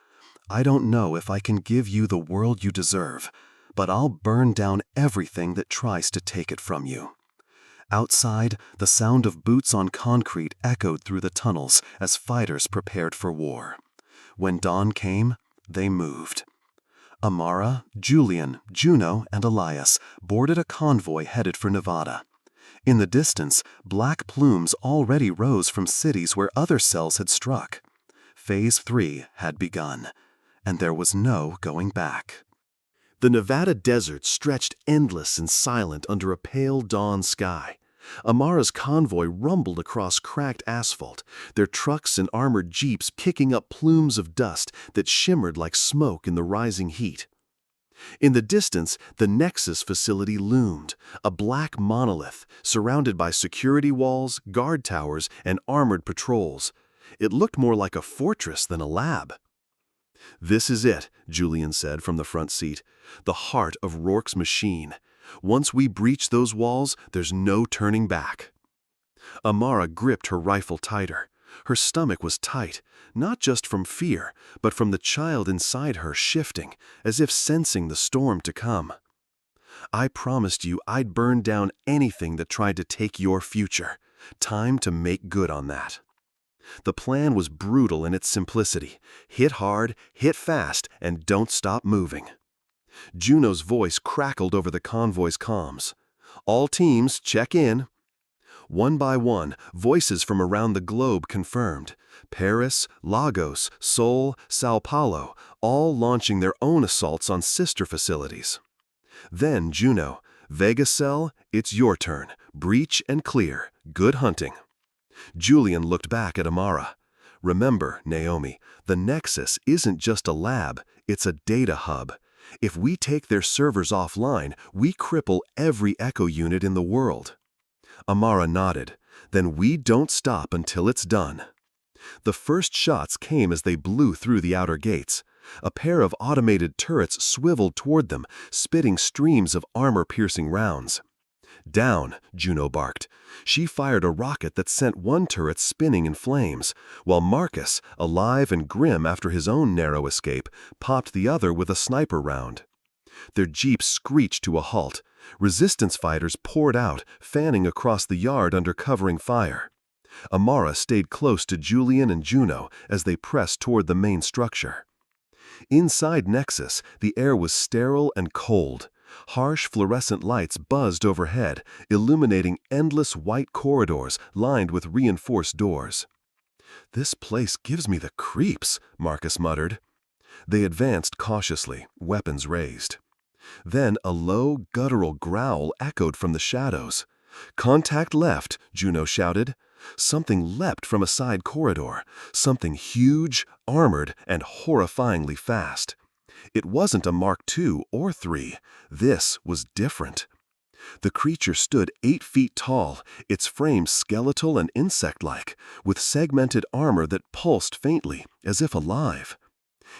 "I don't know if I can give you the world you deserve, but I'll burn down everything that tries to take it from you." Outside, the sound of boots on concrete echoed through the tunnels as fighters prepared for war. When dawn came, they moved. Amara, Julian, Juno, and Elias boarded a convoy headed for Nevada. In the distance, black plumes already rose from cities where other cells had struck. Phase 3 had begun, and there was no going back. The Nevada desert stretched endless and silent under a pale dawn sky. Amara's convoy rumbled across cracked asphalt, their trucks and armored jeeps kicking up plumes of dust that shimmered like smoke in the rising heat. In the distance, the Nexus facility loomed, a black monolith surrounded by security walls, guard towers, and armored patrols. It looked more like a fortress than a lab. "This is it," Julian said from the front seat, "the heart of Rourke's machine. Once we breach those walls, there's no turning back." Amara gripped her rifle tighter. Her stomach was tight, not just from fear, but from the child inside her shifting, as if sensing the storm to come. "I promised you I'd burn down anything that tried to take your future. Time to make good on that." The plan was brutal in its simplicity. Hit hard, hit fast, and don't stop moving. Juno's voice crackled over the convoy's comms. "All teams, check in." One by one, voices from around the globe confirmed. Paris, Lagos, Seoul, Sao Paulo, all launching their own assaults on sister facilities. Then Juno, "Vega Cell, it's your turn. Breach and clear. Good hunting." Julian looked back at Amara. "Remember, Naomi, the Nexus isn't just a lab, it's a data hub. If we take their servers offline, we cripple every echo unit in the world." Amara nodded. "Then we don't stop until it's done." The first shots came as they blew through the outer gates. A pair of automated turrets swiveled toward them, spitting streams of armor-piercing rounds. "Down," Juno barked. She fired a rocket that sent one turret spinning in flames, while Marcus, alive and grim after his own narrow escape, popped the other with a sniper round. Their jeep screeched to a halt. Resistance fighters poured out, fanning across the yard under covering fire. Amara stayed close to Julian and Juno as they pressed toward the main structure. Inside Nexus, the air was sterile and cold. Harsh fluorescent lights buzzed overhead, illuminating endless white corridors lined with reinforced doors. "This place gives me the creeps," Marcus muttered. They advanced cautiously, weapons raised. Then a low, guttural growl echoed from the shadows. "Contact left," Juno shouted. Something leapt from a side corridor, something huge, armored, and horrifyingly fast. It wasn't a Mark II or III. This was different. The creature stood 8 feet tall, its frame skeletal and insect-like, with segmented armor that pulsed faintly, as if alive.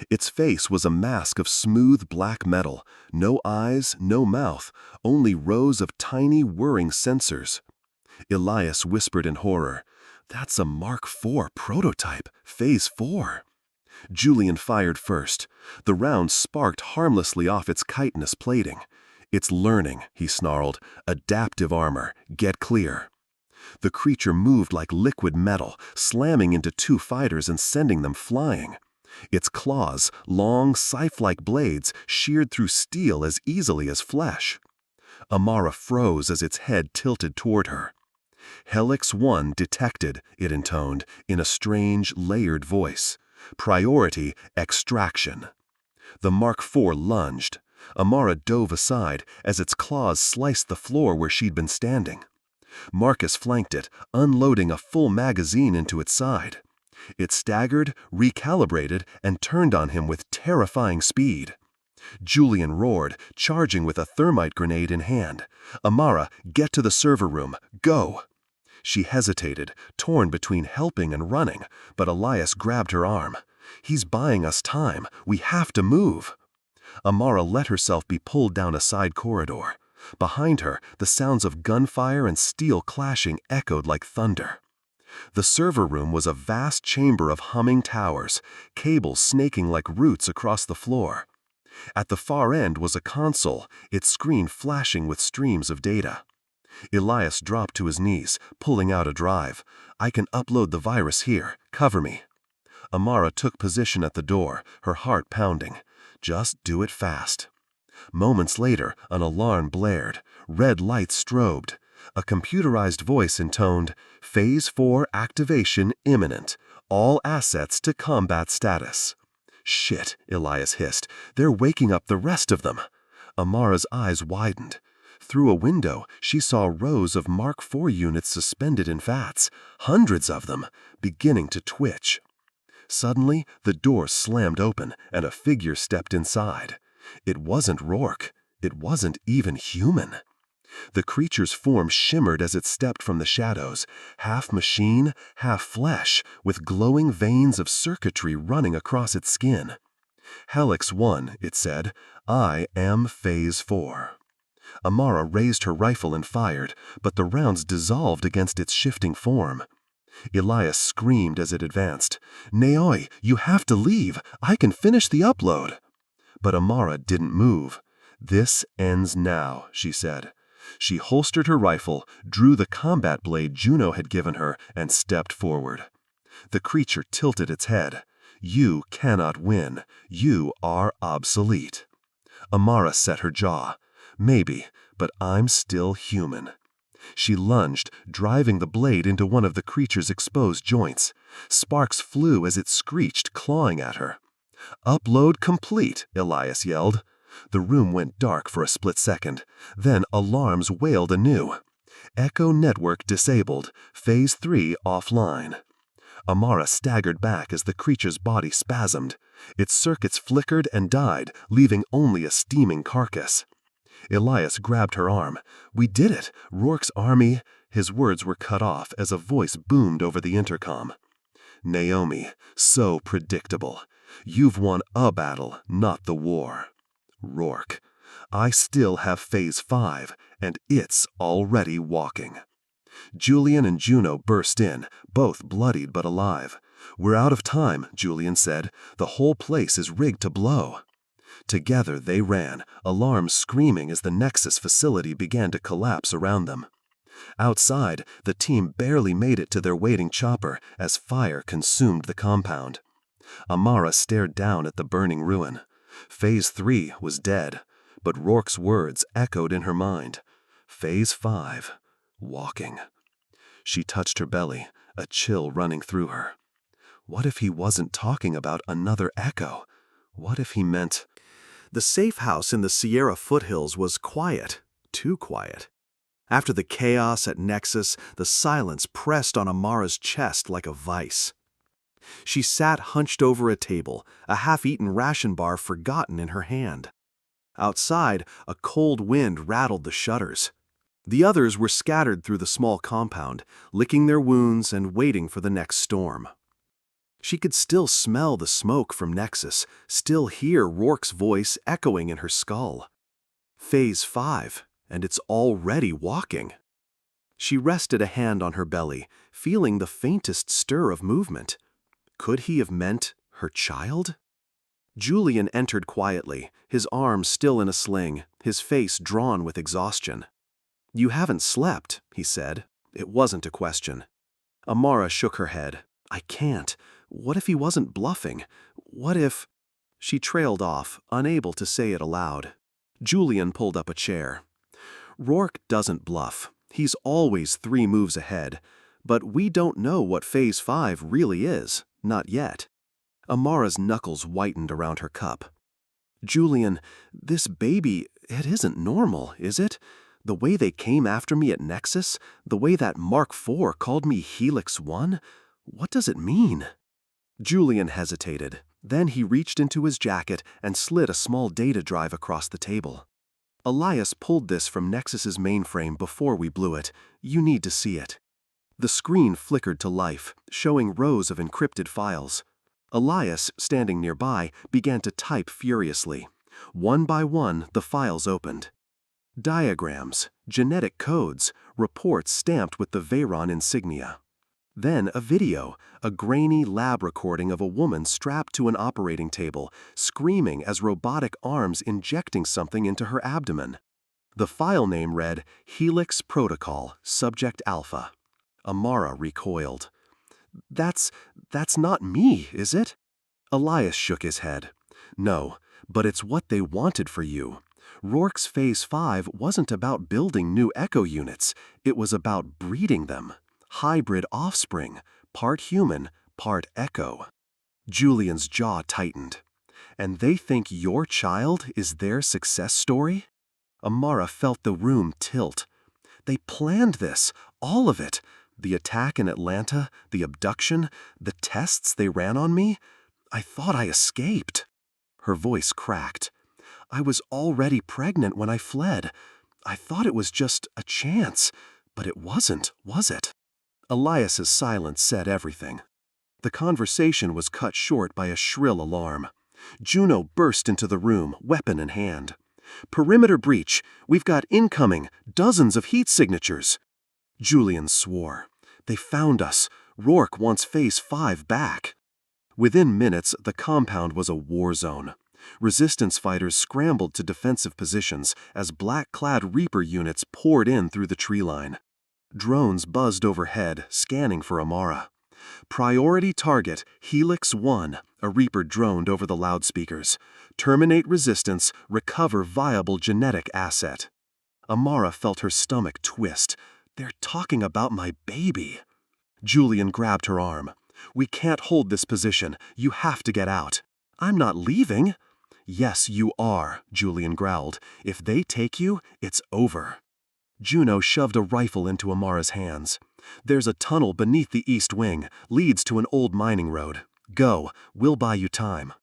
Its face was a mask of smooth black metal, no eyes, no mouth, only rows of tiny whirring sensors. Elias whispered in horror, "That's a Mark IV prototype, Phase 4. Julian fired first. The round sparked harmlessly off its chitinous plating. "It's learning," he snarled. "Adaptive armor. Get clear." The creature moved like liquid metal, slamming into 2 fighters and sending them flying. Its claws, long, scythe-like blades, sheared through steel as easily as flesh. Amara froze as its head tilted toward her. "Helix 1 detected," it intoned, in a strange, layered voice. "Priority, extraction." The Mark IV lunged. Amara dove aside as its claws sliced the floor where she'd been standing. Marcus flanked it, unloading a full magazine into its side. It staggered, recalibrated, and turned on him with terrifying speed. Julian roared, charging with a thermite grenade in hand. "Amara, get to the server room. Go!" She hesitated, torn between helping and running, but Elias grabbed her arm. "He's buying us time. We have to move." Amara let herself be pulled down a side corridor. Behind her, the sounds of gunfire and steel clashing echoed like thunder. The server room was a vast chamber of humming towers, cables snaking like roots across the floor. At the far end was a console, its screen flashing with streams of data. Elias dropped to his knees, pulling out a drive. "I can upload the virus here. Cover me." Amara took position at the door, her heart pounding. "Just do it fast." Moments later, an alarm blared. Red lights strobed. A computerized voice intoned, "Phase 4 activation imminent. All assets to combat status." "Shit," Elias hissed. "They're waking up the rest of them." Amara's eyes widened. Through a window, she saw rows of Mark IV units suspended in vats, hundreds of them, beginning to twitch. Suddenly, the door slammed open and a figure stepped inside. It wasn't Rourke. It wasn't even human. The creature's form shimmered as it stepped from the shadows, half machine, half flesh, with glowing veins of circuitry running across its skin. "Helix 1, it said. "I am Phase 4. Amara raised her rifle and fired, but the rounds dissolved against its shifting form. Elias screamed as it advanced, "Naoi, you have to leave. I can finish the upload." But Amara didn't move. "This ends now," she said. She holstered her rifle, drew the combat blade Juno had given her, and stepped forward. The creature tilted its head. "You cannot win. You are obsolete." Amara set her jaw. "Maybe, but I'm still human." She lunged, driving the blade into one of the creature's exposed joints. Sparks flew as it screeched, clawing at her. "Upload complete," Elias yelled. The room went dark for a split second. Then alarms wailed anew. "Echo network disabled. Phase 3 offline." Amara staggered back as the creature's body spasmed. Its circuits flickered and died, leaving only a steaming carcass. Elias grabbed her arm. "We did it! Rourke's army—" His words were cut off as a voice boomed over the intercom. "Naomi, so predictable. You've won a battle, not the war. Rourke, I still have Phase 5, and it's already walking." Julian and Juno burst in, both bloodied but alive. "We're out of time," Julian said. "The whole place is rigged to blow." Together they ran, alarms screaming as the Nexus facility began to collapse around them. Outside, the team barely made it to their waiting chopper as fire consumed the compound. Amara stared down at the burning ruin. Phase 3 was dead, but Rourke's words echoed in her mind. Phase 5, walking. She touched her belly, a chill running through her. What if he wasn't talking about another echo? What if he meant— The safe house in the Sierra foothills was quiet, too quiet. After the chaos at Nexus, the silence pressed on Amara's chest like a vice. She sat hunched over a table, a half-eaten ration bar forgotten in her hand. Outside, a cold wind rattled the shutters. The others were scattered through the small compound, licking their wounds and waiting for the next storm. She could still smell the smoke from Nexus, still hear Rourke's voice echoing in her skull. Phase 5, and it's already walking. She rested a hand on her belly, feeling the faintest stir of movement. Could he have meant her child? Julian entered quietly, his arm still in a sling, his face drawn with exhaustion. "You haven't slept," he said. It wasn't a question. Amara shook her head. "I can't. What if he wasn't bluffing? What if—" She trailed off, unable to say it aloud. Julian pulled up a chair. "Rourke doesn't bluff. He's always 3 moves ahead. But we don't know what Phase 5 really is. Not yet." Amara's knuckles whitened around her cup. "Julian, this baby, it isn't normal, is it? The way they came after me at Nexus, the way that Mark IV called me Helix 1, what does it mean?" Julian hesitated. Then he reached into his jacket and slid a small data drive across the table. Elias pulled this from Nexus's mainframe before we blew it. You need to see it. The screen flickered to life, showing rows of encrypted files. Elias, standing nearby, began to type furiously. One by one, the files opened. Diagrams, genetic codes, reports stamped with the Veyron insignia. Then a video, a grainy lab recording of a woman strapped to an operating table, screaming as robotic arms injecting something into her abdomen. The file name read, Helix Protocol, Subject Alpha. Amara recoiled. That's not me, is it? Elias shook his head. No, but it's what they wanted for you. Rourke's Phase 5 wasn't about building new echo units, it was about breeding them. Hybrid offspring, part human, part echo. Julian's jaw tightened. And they think your child is their success story? Amara felt the room tilt. They planned this, all of it. The attack in Atlanta, the abduction, the tests they ran on me. I thought I escaped. Her voice cracked. I was already pregnant when I fled. I thought it was just a chance, but it wasn't, was it? Elias's silence said everything. The conversation was cut short by a shrill alarm. Juno burst into the room, weapon in hand. Perimeter breach. We've got incoming, dozens of heat signatures. Julian swore. They found us. Rourke wants Phase 5 back. Within minutes, the compound was a war zone. Resistance fighters scrambled to defensive positions as black-clad Reaper units poured in through the tree line. Drones buzzed overhead, scanning for Amara. Priority target, Helix 1, a Reaper droned over the loudspeakers. Terminate resistance, recover viable genetic asset. Amara felt her stomach twist. They're talking about my baby. Julian grabbed her arm. We can't hold this position. You have to get out. I'm not leaving. Yes, you are, Julian growled. If they take you, it's over. Juno shoved a rifle into Amara's hands. There's a tunnel beneath the east wing, leads to an old mining road. Go, we'll buy you time.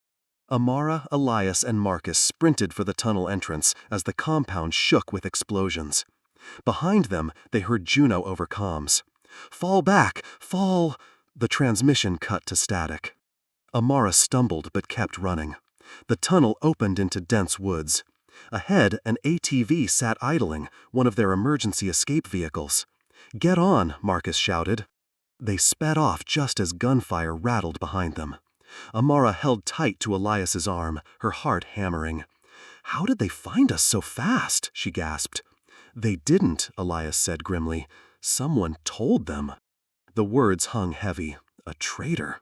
Amara, Elias, and Marcus sprinted for the tunnel entrance as the compound shook with explosions. Behind them, they heard Juno over comms. Fall back, fall. The transmission cut to static. Amara stumbled but kept running. The tunnel opened into dense woods. Ahead, an ATV sat idling, one of their emergency escape vehicles. Get on, Marcus shouted. They sped off just as gunfire rattled behind them. Amara held tight to Elias's arm, her heart hammering. How did they find us so fast? She gasped. They didn't, Elias said grimly. Someone told them. The words hung heavy. A traitor.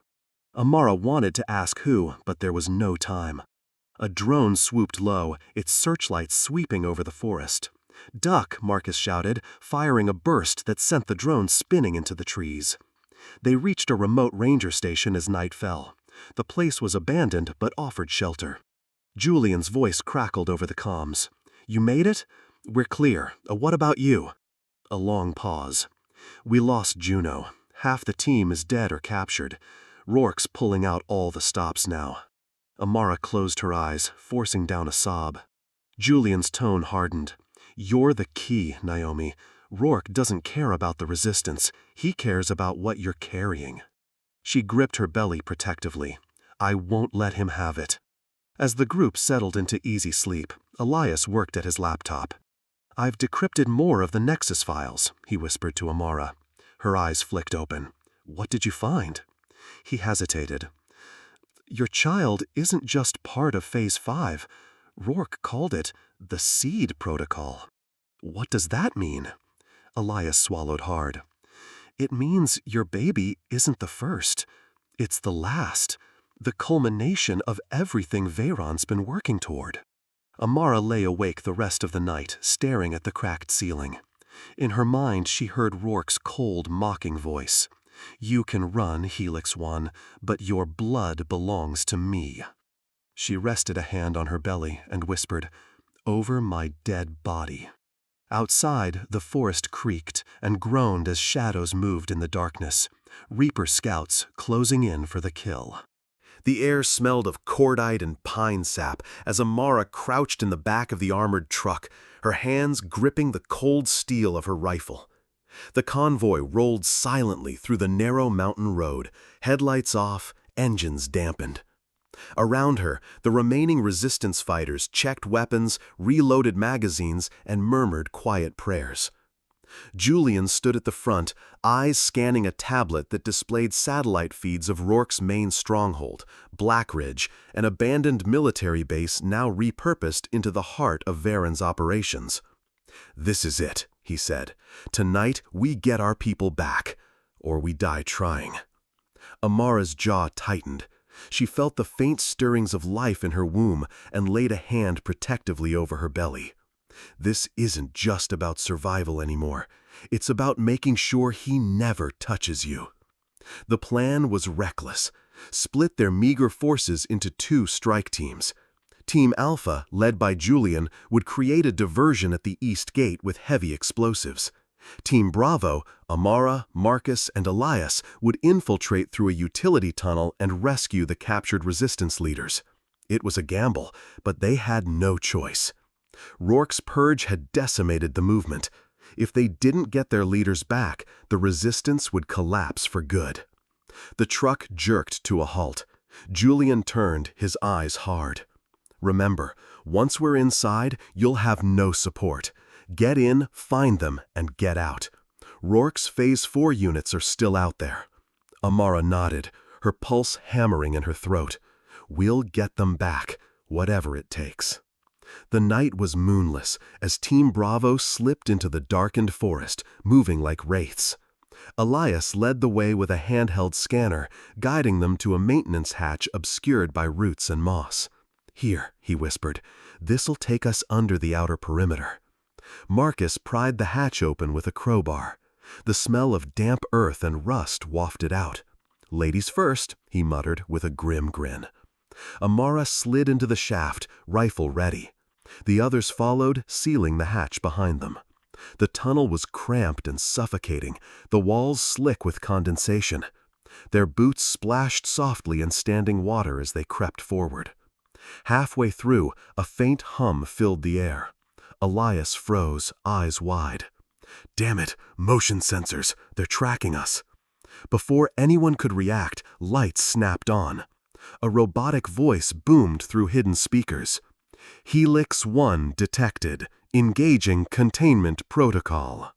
Amara wanted to ask who, but there was no time. A drone swooped low, its searchlights sweeping over the forest. Duck, Marcus shouted, firing a burst that sent the drone spinning into the trees. They reached a remote ranger station as night fell. The place was abandoned but offered shelter. Julian's voice crackled over the comms. You made it? We're clear. What about you? A long pause. We lost Juno. Half the team is dead or captured. Rourke's pulling out all the stops now. Amara closed her eyes, forcing down a sob. Julian's tone hardened. You're the key, Naomi. Rourke doesn't care about the resistance. He cares about what you're carrying. She gripped her belly protectively. I won't let him have it. As the group settled into easy sleep, Elias worked at his laptop. I've decrypted more of the Nexus files, he whispered to Amara. Her eyes flicked open. What did you find? He hesitated. Your child isn't just part of Phase 5. Rourke called it the Seed Protocol. What does that mean? Elias swallowed hard. It means your baby isn't the first. It's the last. The culmination of everything Veyron's been working toward. Amara lay awake the rest of the night, staring at the cracked ceiling. In her mind, she heard Rourke's cold, mocking voice. You can run, Helix One, but your blood belongs to me. She rested a hand on her belly and whispered, Over my dead body. Outside, the forest creaked and groaned as shadows moved in the darkness. Reaper scouts closing in for the kill. The air smelled of cordite and pine sap as Amara crouched in the back of the armored truck, her hands gripping the cold steel of her rifle. The convoy rolled silently through the narrow mountain road, headlights off, engines dampened. Around her, the remaining resistance fighters checked weapons, reloaded magazines, and murmured quiet prayers. Julian stood at the front, eyes scanning a tablet that displayed satellite feeds of Rourke's main stronghold, Black Ridge, an abandoned military base now repurposed into the heart of Varen's operations. "This is it," he said. "Tonight we get our people back, or we die trying." Amara's jaw tightened. She felt the faint stirrings of life in her womb and laid a hand protectively over her belly. This isn't just about survival anymore. It's about making sure he never touches you. The plan was reckless. Split their meager forces into 2 strike teams. Team Alpha, led by Julian, would create a diversion at the east gate with heavy explosives. Team Bravo, Amara, Marcus, and Elias would infiltrate through a utility tunnel and rescue the captured resistance leaders. It was a gamble, but they had no choice. Rourke's purge had decimated the movement. If they didn't get their leaders back, the resistance would collapse for good. The truck jerked to a halt. Julian turned, his eyes hard. "Remember, once we're inside, you'll have no support. Get in, find them, and get out. Rourke's Phase 4 units are still out there." Amara nodded, her pulse hammering in her throat. "We'll get them back, whatever it takes." The night was moonless as Team Bravo slipped into the darkened forest, moving like wraiths. Elias led the way with a handheld scanner, guiding them to a maintenance hatch obscured by roots and moss. "Here," he whispered, "this'll take us under the outer perimeter." Marcus pried the hatch open with a crowbar. The smell of damp earth and rust wafted out. "Ladies first," he muttered with a grim grin. Amara slid into the shaft, rifle ready. The others followed, sealing the hatch behind them. The tunnel was cramped and suffocating, the walls slick with condensation. Their boots splashed softly in standing water as they crept forward. Halfway through, a faint hum filled the air. Elias froze, eyes wide. "Damn it, motion sensors, they're tracking us." Before anyone could react, lights snapped on. A robotic voice boomed through hidden speakers. "Helix 1 detected. Engaging containment protocol."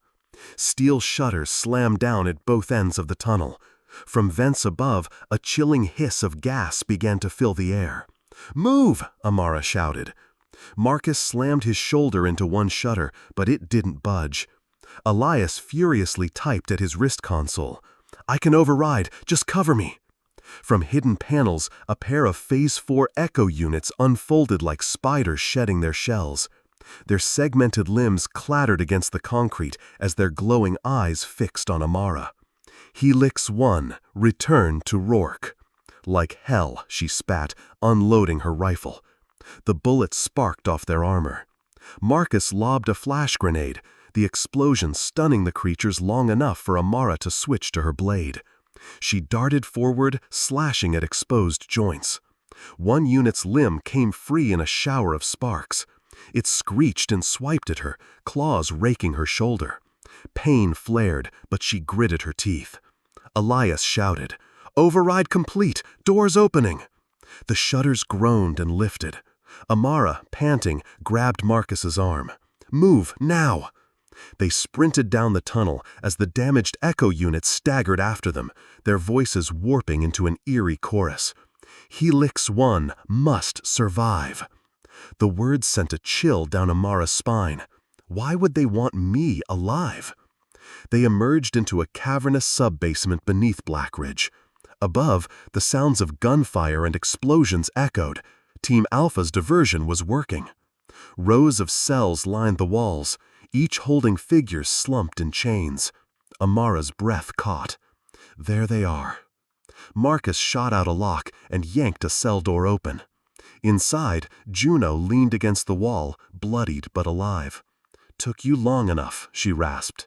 Steel shutters slammed down at both ends of the tunnel. From vents above, a chilling hiss of gas began to fill the air. "Move!" Amara shouted. Marcus slammed his shoulder into one shutter, but it didn't budge. Elias furiously typed at his wrist console. "I can override, just cover me." From hidden panels, a pair of Phase 4 Echo units unfolded like spiders shedding their shells. Their segmented limbs clattered against the concrete as their glowing eyes fixed on Amara. "Helix 1, return to Rourke." "Like hell," she spat, unloading her rifle. The bullets sparked off their armor. Marcus lobbed a flash grenade, the explosion stunning the creatures long enough for Amara to switch to her blade. She darted forward, slashing at exposed joints. One unit's limb came free in a shower of sparks. It screeched and swiped at her, claws raking her shoulder. Pain flared, but she gritted her teeth. Elias shouted, "Override complete! Doors opening!" The shutters groaned and lifted. Amara, panting, grabbed Marcus's arm. "Move, now!" They sprinted down the tunnel as the damaged Echo units staggered after them, their voices warping into an eerie chorus. "Helix 1 must survive." The words sent a chill down Amara's spine. Why would they want me alive? They emerged into a cavernous sub-basement beneath Black Ridge. Above, the sounds of gunfire and explosions echoed. Team Alpha's diversion was working. Rows of cells lined the walls, each holding figures slumped in chains. Amara's breath caught. There they are. Marcus shot out a lock and yanked a cell door open. Inside, Juno leaned against the wall, bloodied but alive. "Took you long enough," she rasped.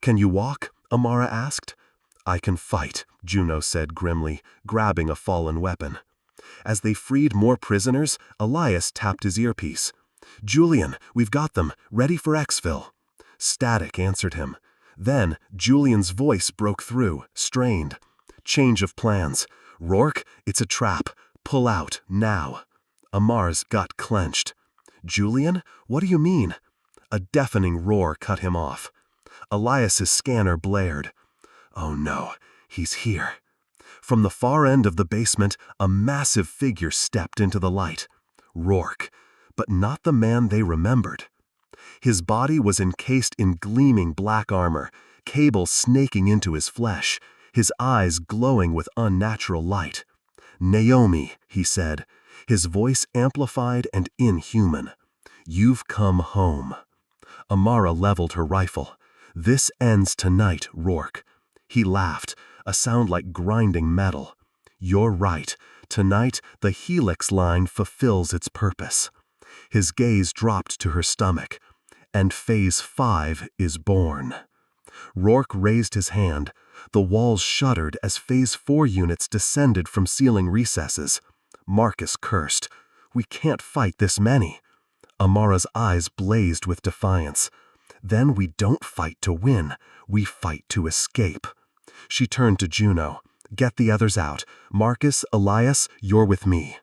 "Can you walk?" Amara asked. I can fight, Juno said grimly, grabbing a fallen weapon. As they freed more prisoners, Elias tapped his earpiece. Julian, we've got them, ready for exfil. Static answered him. Then Julian's voice broke through, strained. Change of plans. Rourke, it's a trap. Pull out, now. Amar's gut clenched. Julian, what do you mean? A deafening roar cut him off. Elias's scanner blared. Oh no, he's here. From the far end of the basement, a massive figure stepped into the light. Rourke, but not the man they remembered. His body was encased in gleaming black armor, cables snaking into his flesh, his eyes glowing with unnatural light. Naomi, he said, his voice amplified and inhuman. You've come home. Amara leveled her rifle. This ends tonight, Rourke. He laughed, a sound like grinding metal. You're right. Tonight, the helix line fulfills its purpose. His gaze dropped to her stomach. And Phase 5 is born. Rourke raised his hand. The walls shuddered as Phase 4 units descended from ceiling recesses. Marcus cursed. We can't fight this many. Amara's eyes blazed with defiance. Then we don't fight to win. We fight to escape. She turned to Juno. Get the others out. Marcus, Elias, you're with me.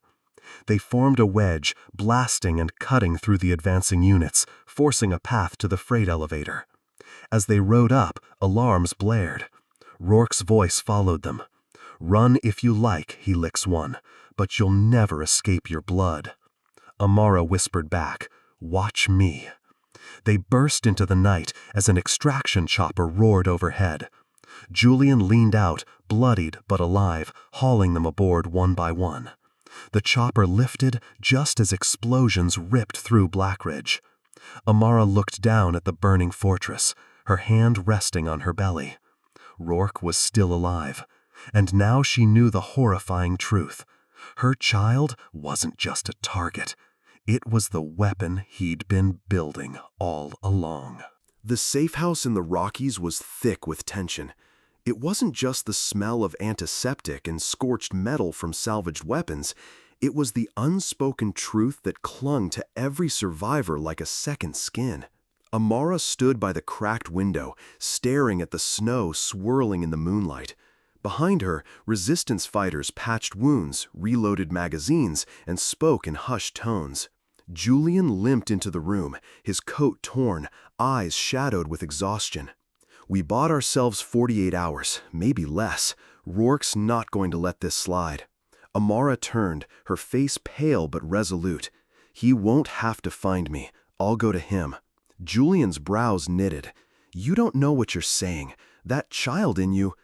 They formed a wedge, blasting and cutting through the advancing units, forcing a path to the freight elevator. As they rode up, alarms blared. Rourke's voice followed them. Run if you like, Helix 1, but you'll never escape your blood. Amara whispered back, watch me. They burst into the night as an extraction chopper roared overhead. Julian leaned out, bloodied but alive, hauling them aboard one by one. The chopper lifted just as explosions ripped through Blackridge. Amara looked down at the burning fortress, her hand resting on her belly. Rourke was still alive, and now she knew the horrifying truth. Her child wasn't just a target. It was the weapon he'd been building all along. The safe house in the Rockies was thick with tension. It wasn't just the smell of antiseptic and scorched metal from salvaged weapons. It was the unspoken truth that clung to every survivor like a second skin. Amara stood by the cracked window, staring at the snow swirling in the moonlight. Behind her, resistance fighters patched wounds, reloaded magazines, and spoke in hushed tones. Julian limped into the room, his coat torn, eyes shadowed with exhaustion. We bought ourselves 48 hours, maybe less. Rourke's not going to let this slide. Amara turned, her face pale but resolute. He won't have to find me. I'll go to him. Julian's brows knitted. You don't know what you're saying. That child in you...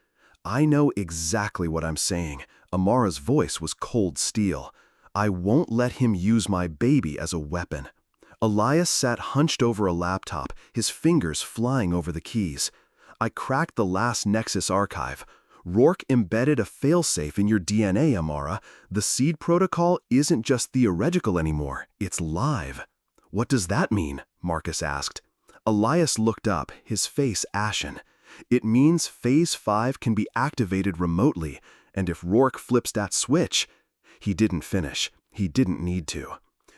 I know exactly what I'm saying. Amara's voice was cold steel. I won't let him use my baby as a weapon. Elias sat hunched over a laptop, his fingers flying over the keys. I cracked the last Nexus archive. Rourke embedded a failsafe in your DNA, Amara. The seed protocol isn't just theoretical anymore, it's live. What does that mean? Marcus asked. Elias looked up, his face ashen. It means Phase 5 can be activated remotely, and if Rourke flips that switch... He didn't finish. He didn't need to.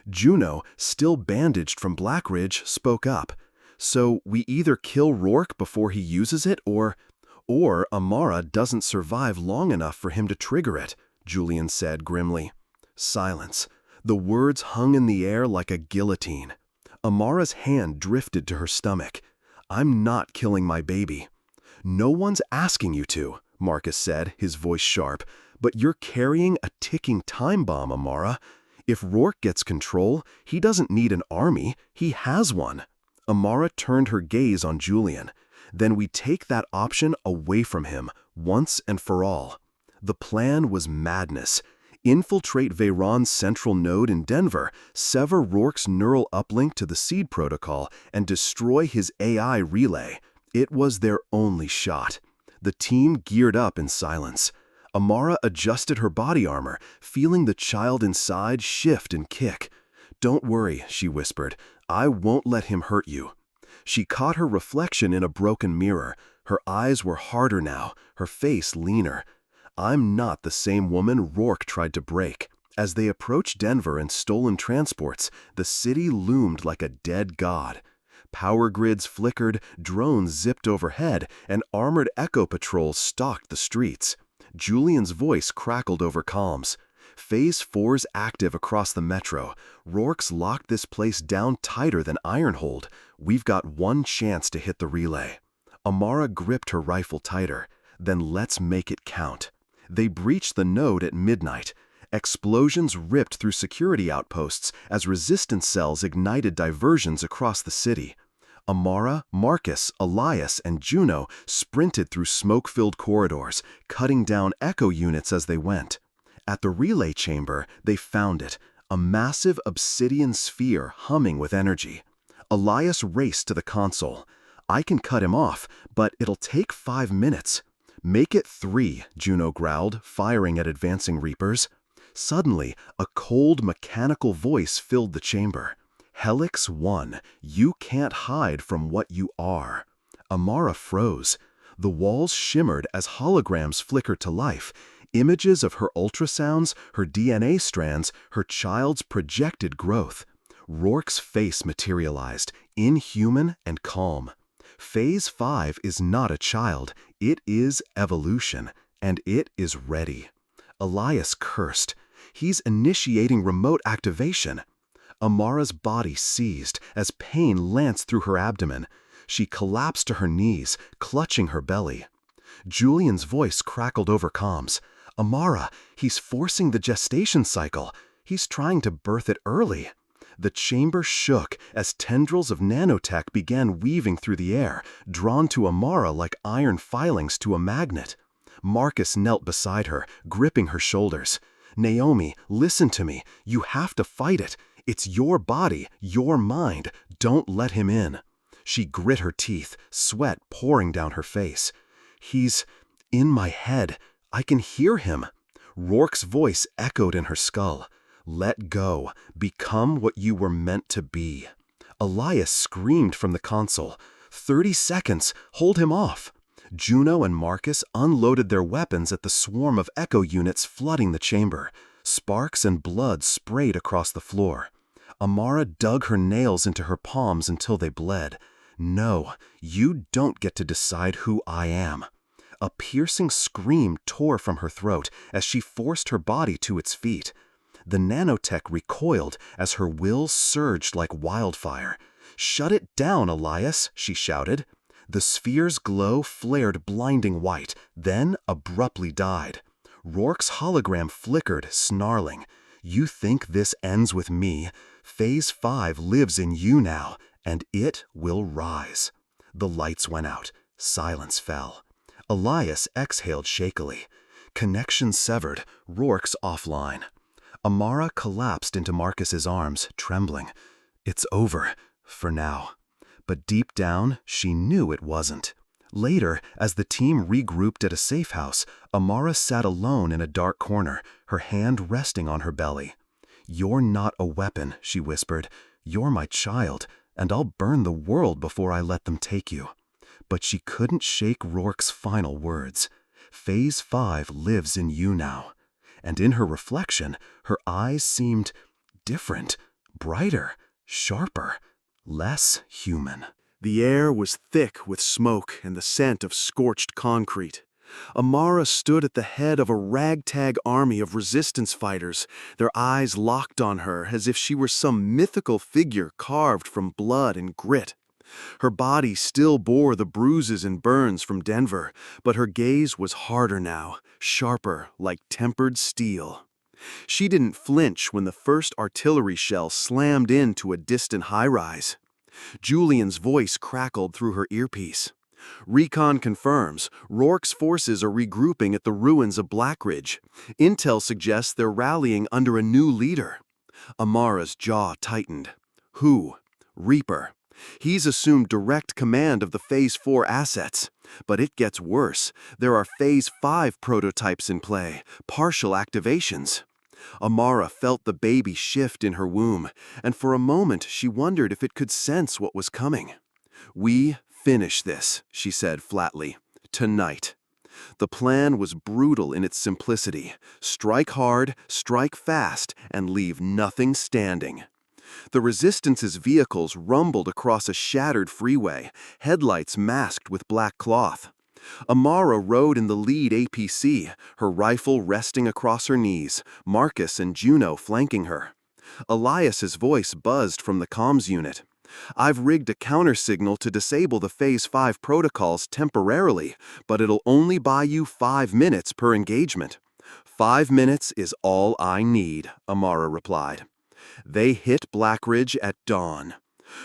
Juno, still bandaged from Blackridge, spoke up. So we either kill Rourke before he uses it, or Amara doesn't survive long enough for him to trigger it, Julian said grimly. Silence. The words hung in the air like a guillotine. Amara's hand drifted to her stomach. I'm not killing my baby. No one's asking you to, Marcus said, his voice sharp. But you're carrying a ticking time bomb, Amara. If Rourke gets control, he doesn't need an army. He has one. Amara turned her gaze on Julian. Then we take that option away from him, once and for all. The plan was madness. Infiltrate Veyron's central node in Denver, sever Rourke's neural uplink to the seed protocol, and destroy his AI relay. It was their only shot. The team geared up in silence. Amara adjusted her body armor, feeling the child inside shift and kick. Don't worry, she whispered. I won't let him hurt you. She caught her reflection in a broken mirror. Her eyes were harder now, her face leaner. I'm not the same woman Rourke tried to break. As they approached Denver in stolen transports, the city loomed like a dead god. Power grids flickered, drones zipped overhead, and armored echo patrols stalked the streets. Julian's voice crackled over comms. Phase 4's active across the metro. Rourke's locked this place down tighter than Ironhold. We've got one chance to hit the relay. Amara gripped her rifle tighter. Then let's make it count. They breached the node at midnight. Explosions ripped through security outposts as resistance cells ignited diversions across the city. Amara, Marcus, Elias, and Juno sprinted through smoke-filled corridors, cutting down echo units as they went. At the relay chamber, they found it, a massive obsidian sphere humming with energy. Elias raced to the console. I can cut him off, but it'll take 5 minutes. Make it 3, Juno growled, firing at advancing Reapers. Suddenly, a cold, mechanical voice filled the chamber. Helix 1, you can't hide from what you are. Amara froze. The walls shimmered as holograms flickered to life. Images of her ultrasounds, her DNA strands, her child's projected growth. Rourke's face materialized, inhuman and calm. Phase 5 is not a child, it is evolution, and it is ready. Elias cursed. He's initiating remote activation. Amara's body seized as pain lanced through her abdomen. She collapsed to her knees, clutching her belly. Julian's voice crackled over comms. Amara, he's forcing the gestation cycle. He's trying to birth it early. The chamber shook as tendrils of nanotech began weaving through the air, drawn to Amara like iron filings to a magnet. Marcus knelt beside her, gripping her shoulders. Naomi, listen to me. You have to fight it. It's your body, your mind. Don't let him in. She grit her teeth, sweat pouring down her face. He's in my head. I can hear him. Rourke's voice echoed in her skull. Let go. Become what you were meant to be. Elias screamed from the console. 30 seconds. Hold him off. Juno and Marcus unloaded their weapons at the swarm of echo units flooding the chamber. Sparks and blood sprayed across the floor. Amara dug her nails into her palms until they bled. No, you don't get to decide who I am. A piercing scream tore from her throat as she forced her body to its feet. The nanotech recoiled as her will surged like wildfire. Shut it down, Elias, she shouted. The sphere's glow flared blinding white, then abruptly died. Rourke's hologram flickered, snarling. You think this ends with me? Phase 5 lives in you now, and it will rise. The lights went out. Silence fell. Elias exhaled shakily. Connection severed. Rourke's offline. Amara collapsed into Marcus's arms, trembling. It's over, for now. But deep down, she knew it wasn't. Later, as the team regrouped at a safe house, Amara sat alone in a dark corner, her hand resting on her belly. You're not a weapon, she whispered. You're my child, and I'll burn the world before I let them take you. But she couldn't shake Rourke's final words. Phase 5 lives in you now. And in her reflection, her eyes seemed different, brighter, sharper, less human. The air was thick with smoke and the scent of scorched concrete. Amara stood at the head of a ragtag army of resistance fighters, their eyes locked on her as if she were some mythical figure carved from blood and grit. Her body still bore the bruises and burns from Denver, but her gaze was harder now, sharper, like tempered steel. She didn't flinch when the first artillery shell slammed into a distant high-rise. Julian's voice crackled through her earpiece. Recon confirms Rourke's forces are regrouping at the ruins of Blackridge. Intel suggests they're rallying under a new leader. Amara's jaw tightened. Who? Reaper. He's assumed direct command of the Phase 4 assets. But it gets worse. There are Phase 5 prototypes in play, partial activations. Amara felt the baby shift in her womb, and for a moment she wondered if it could sense what was coming. We Finish this, she said flatly. Tonight. The plan was brutal in its simplicity. Strike hard, strike fast, and leave nothing standing. The Resistance's vehicles rumbled across a shattered freeway, headlights masked with black cloth. Amara rode in the lead APC, her rifle resting across her knees, Marcus and Juno flanking her. Elias's voice buzzed from the comms unit. I've rigged a countersignal to disable the Phase 5 protocols temporarily, but it'll only buy you 5 minutes per engagement. 5 minutes is all I need, Amara replied. They hit Blackridge at dawn.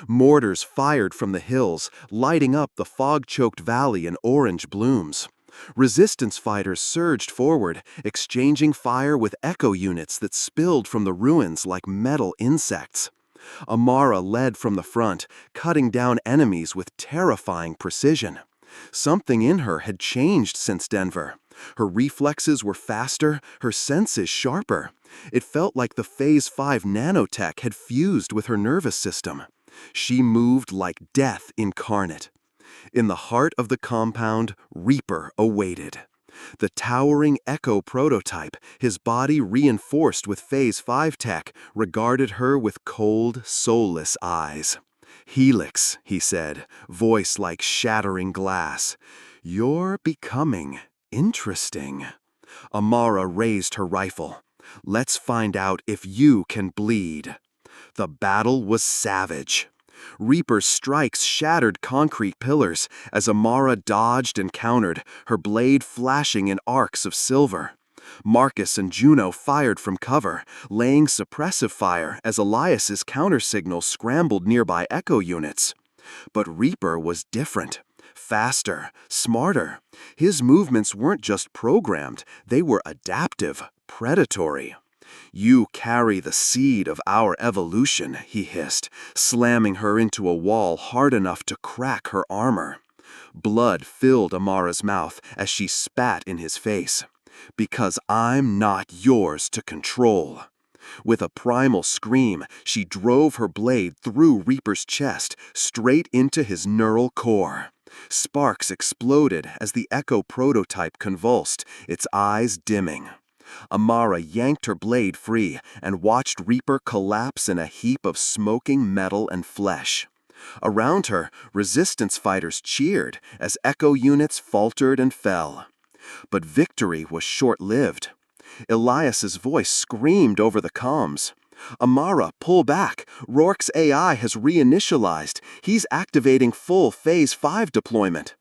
Mortars fired from the hills, lighting up the fog-choked valley in orange blooms. Resistance fighters surged forward, exchanging fire with echo units that spilled from the ruins like metal insects. Amara led from the front, cutting down enemies with terrifying precision. Something in her had changed since Denver. Her reflexes were faster, her senses sharper. It felt like the Phase 5 nanotech had fused with her nervous system. She moved like death incarnate. In the heart of the compound, Reaper awaited. The towering Echo prototype, his body reinforced with Phase 5 tech, regarded her with cold, soulless eyes. Helix, he said, voice like shattering glass. You're becoming interesting. Amara raised her rifle. Let's find out if you can bleed. The battle was savage. Reaper's strikes shattered concrete pillars as Amara dodged and countered, her blade flashing in arcs of silver. Marcus and Juno fired from cover, laying suppressive fire as Elias's countersignal scrambled nearby echo units. But Reaper was different. Faster, smarter. His movements weren't just programmed, they were adaptive, predatory. You carry the seed of our evolution, he hissed, slamming her into a wall hard enough to crack her armor. Blood filled Amara's mouth as she spat in his face. Because I'm not yours to control. With a primal scream, she drove her blade through Reaper's chest, straight into his neural core. Sparks exploded as the Echo prototype convulsed, its eyes dimming. Amara yanked her blade free and watched Reaper collapse in a heap of smoking metal and flesh. Around her, resistance fighters cheered as Echo units faltered and fell. But victory was short-lived. Elias's voice screamed over the comms. Amara, pull back. Rourke's AI has reinitialized. He's activating full Phase 5 deployment.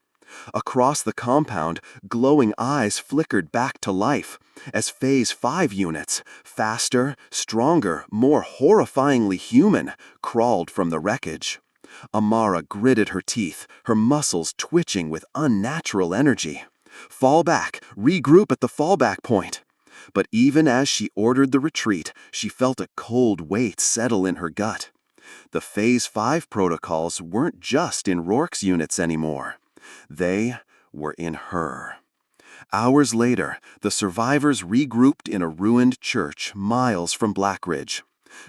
Across the compound, glowing eyes flickered back to life as Phase 5 units, faster, stronger, more horrifyingly human, crawled from the wreckage. Amara gritted her teeth, her muscles twitching with unnatural energy. Fall back, regroup at the fallback point. But even as she ordered the retreat, she felt a cold weight settle in her gut. The Phase 5 protocols weren't just in Rourke's units anymore. They were in her. Hours later, the survivors regrouped in a ruined church miles from Blackridge.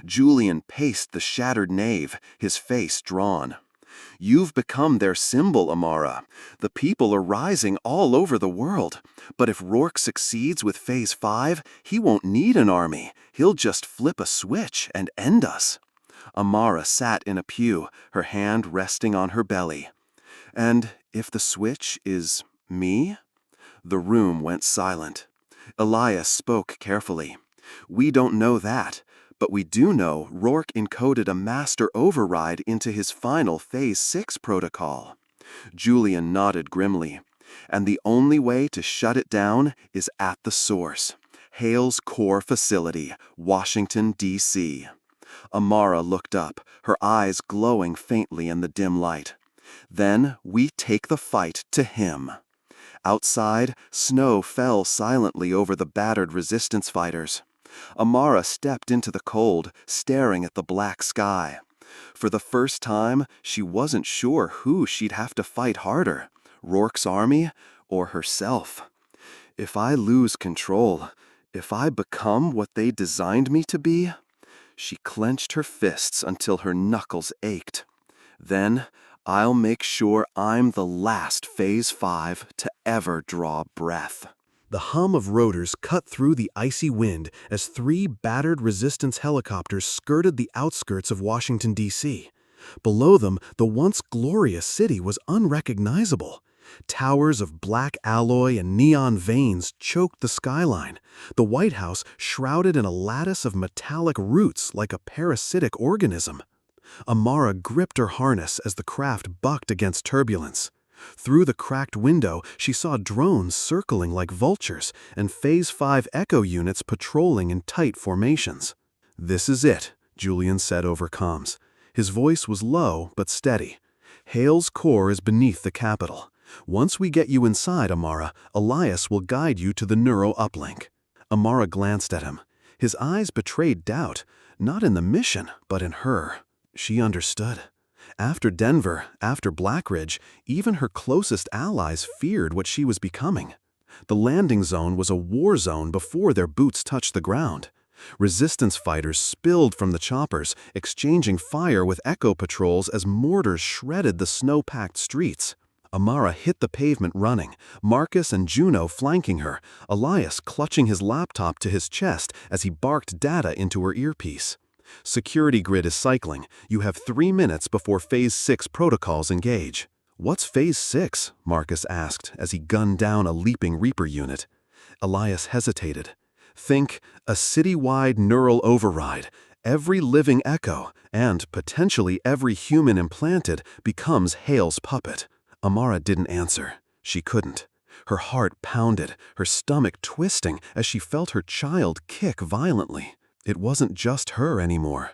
Julian paced the shattered nave, his face drawn. You've become their symbol, Amara. The people are rising all over the world. But if Rourke succeeds with Phase 5, he won't need an army. He'll just flip a switch and end us. Amara sat in a pew, her hand resting on her belly. And if the switch is me? The room went silent. Elias spoke carefully. We don't know that, but we do know Rourke encoded a master override into his final Phase 6 protocol. Julian nodded grimly. And the only way to shut it down is at the source. Hale's core facility, Washington, D.C. Amara looked up, her eyes glowing faintly in the dim light. Then we take the fight to him. Outside, snow fell silently over the battered resistance fighters. Amara stepped into the cold, staring at the black sky. For the first time, she wasn't sure who she'd have to fight harder, Rourke's army or herself. If I lose control, if I become what they designed me to be, she clenched her fists until her knuckles ached. Then I'll make sure I'm the last Phase 5 to ever draw breath." The hum of rotors cut through the icy wind as 3 battered resistance helicopters skirted the outskirts of Washington, D.C. Below them, the once glorious city was unrecognizable. Towers of black alloy and neon veins choked the skyline, the White House shrouded in a lattice of metallic roots like a parasitic organism. Amara gripped her harness as the craft bucked against turbulence. Through the cracked window, she saw drones circling like vultures and Phase 5 echo units patrolling in tight formations. "This is it," Julian said over comms. His voice was low but steady. "Hale's core is beneath the Capitol. Once we get you inside, Amara, Elias will guide you to the neuro uplink." Amara glanced at him. His eyes betrayed doubt, not in the mission, but in her. She understood. After Denver, after Blackridge, even her closest allies feared what she was becoming. The landing zone was a war zone before their boots touched the ground. Resistance fighters spilled from the choppers, exchanging fire with echo patrols as mortars shredded the snow-packed streets. Amara hit the pavement running, Marcus and Juno flanking her, Elias clutching his laptop to his chest as he barked data into her earpiece. "Security grid is cycling. You have 3 minutes before Phase 6 protocols engage." "What's Phase 6?" Marcus asked as he gunned down a leaping Reaper unit. Elias hesitated. "Think a citywide neural override. Every living echo, and potentially every human implanted, becomes Hale's puppet." Amara didn't answer. She couldn't. Her heart pounded, her stomach twisting as she felt her child kick violently. It wasn't just her anymore.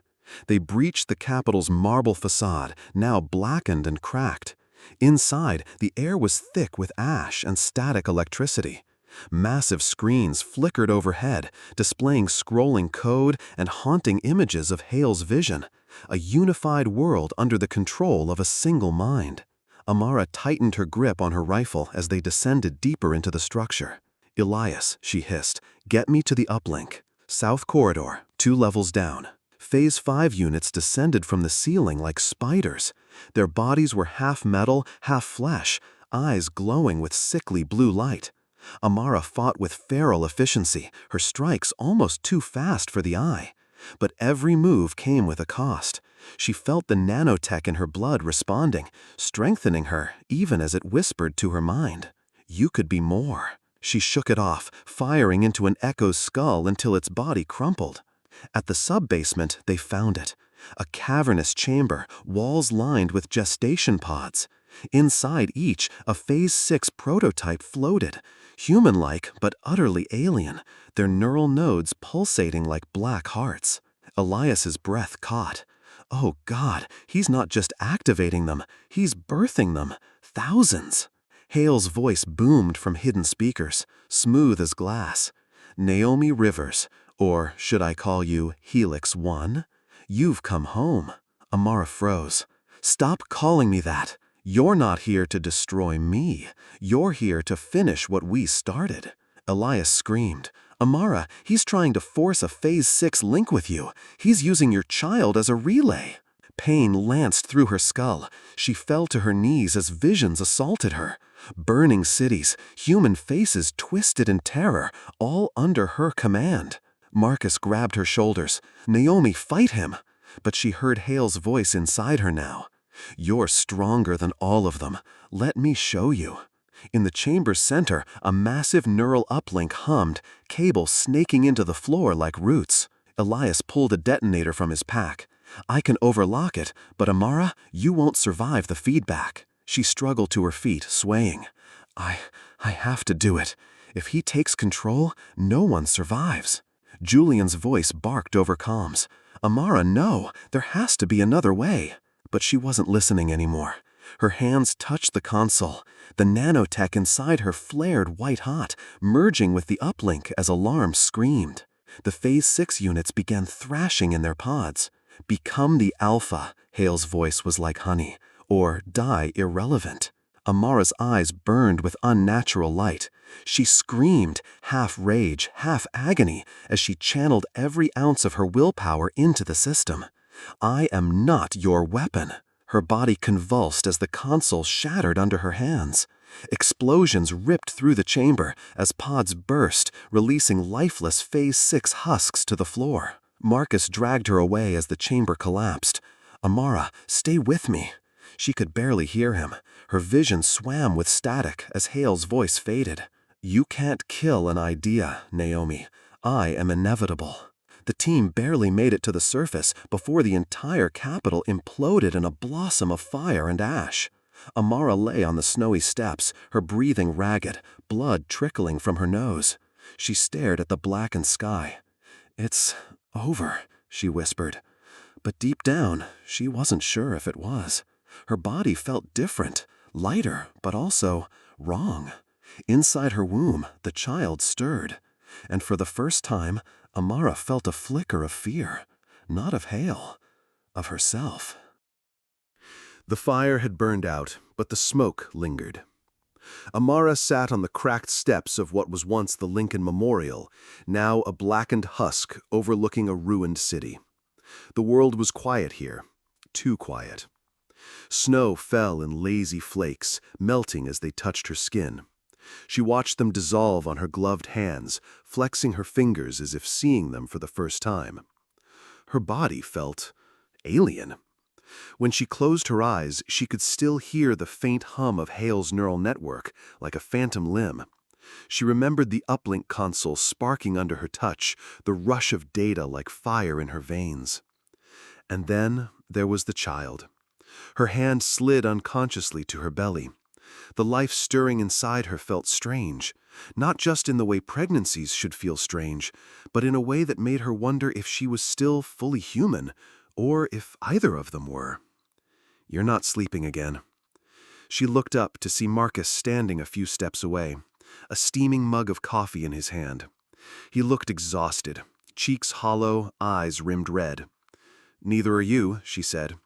They breached the Capitol's marble facade, now blackened and cracked. Inside, the air was thick with ash and static electricity. Massive screens flickered overhead, displaying scrolling code and haunting images of Hale's vision, a unified world under the control of a single mind. Amara tightened her grip on her rifle as they descended deeper into the structure. "Elias," she hissed, "get me to the uplink. South corridor, 2 levels down." Phase 5 units descended from the ceiling like spiders. Their bodies were half metal, half flesh, eyes glowing with sickly blue light. Amara fought with feral efficiency, her strikes almost too fast for the eye. But every move came with a cost. She felt the nanotech in her blood responding, strengthening her even as it whispered to her mind. "You could be more." She shook it off, firing into an echo's skull until its body crumpled. At the sub-basement, they found it. A cavernous chamber, walls lined with gestation pods. Inside each, a Phase 6 prototype floated, human-like but utterly alien, their neural nodes pulsating like black hearts. Elias's breath caught. Oh God, he's not just activating them, he's birthing them. Thousands. Hale's voice boomed from hidden speakers, smooth as glass. "Naomi Rivers, or should I call you Helix 1? You've come home." Amara froze. "Stop calling me that. You're not here to destroy me. You're here to finish what we started." Elias screamed. "Amara, he's trying to force a Phase 6 link with you. He's using your child as a relay." Pain lanced through her skull. She fell to her knees as visions assaulted her. Burning cities, human faces twisted in terror, all under her command. Marcus grabbed her shoulders. "Naomi, fight him!" But she heard Hale's voice inside her now. "You're stronger than all of them. Let me show you." In the chamber's center, a massive neural uplink hummed, cables snaking into the floor like roots. Elias pulled a detonator from his pack. "I can overlock it, but Amara, you won't survive the feedback." She struggled to her feet, swaying. I have to do it. If he takes control, no one survives." Julian's voice barked over comms. "Amara, no, there has to be another way." But she wasn't listening anymore. Her hands touched the console. The nanotech inside her flared white-hot, merging with the uplink as alarms screamed. The Phase 6 units began thrashing in their pods. "Become the Alpha," Hale's voice was like honey, "or die irrelevant." Amara's eyes burned with unnatural light. She screamed, half rage, half agony, as she channeled every ounce of her willpower into the system. "I am not your weapon." Her body convulsed as the console shattered under her hands. Explosions ripped through the chamber as pods burst, releasing lifeless Phase 6 husks to the floor. Marcus dragged her away as the chamber collapsed. "Amara, stay with me." She could barely hear him. Her vision swam with static as Hale's voice faded. "You can't kill an idea, Naomi. I am inevitable." The team barely made it to the surface before the entire capital imploded in a blossom of fire and ash. Amara lay on the snowy steps, her breathing ragged, blood trickling from her nose. She stared at the blackened sky. "It's over," she whispered. But deep down, she wasn't sure if it was. Her body felt different, lighter, but also wrong. Inside her womb, the child stirred. And for the first time, Amara felt a flicker of fear. Not of Hale, of herself. The fire had burned out, but the smoke lingered. Amara sat on the cracked steps of what was once the Lincoln Memorial, now a blackened husk overlooking a ruined city. The world was quiet here, too quiet. Snow fell in lazy flakes, melting as they touched her skin. She watched them dissolve on her gloved hands, flexing her fingers as if seeing them for the first time. Her body felt alien. When she closed her eyes, she could still hear the faint hum of Hale's neural network, like a phantom limb. She remembered the uplink console sparking under her touch, the rush of data like fire in her veins. And then there was the child. Her hand slid unconsciously to her belly. The life stirring inside her felt strange, not just in the way pregnancies should feel strange, but in a way that made her wonder if she was still fully human, or if either of them were. "You're not sleeping again." She looked up to see Marcus standing a few steps away, a steaming mug of coffee in his hand. He looked exhausted, cheeks hollow, eyes rimmed red. "Neither are you," she said.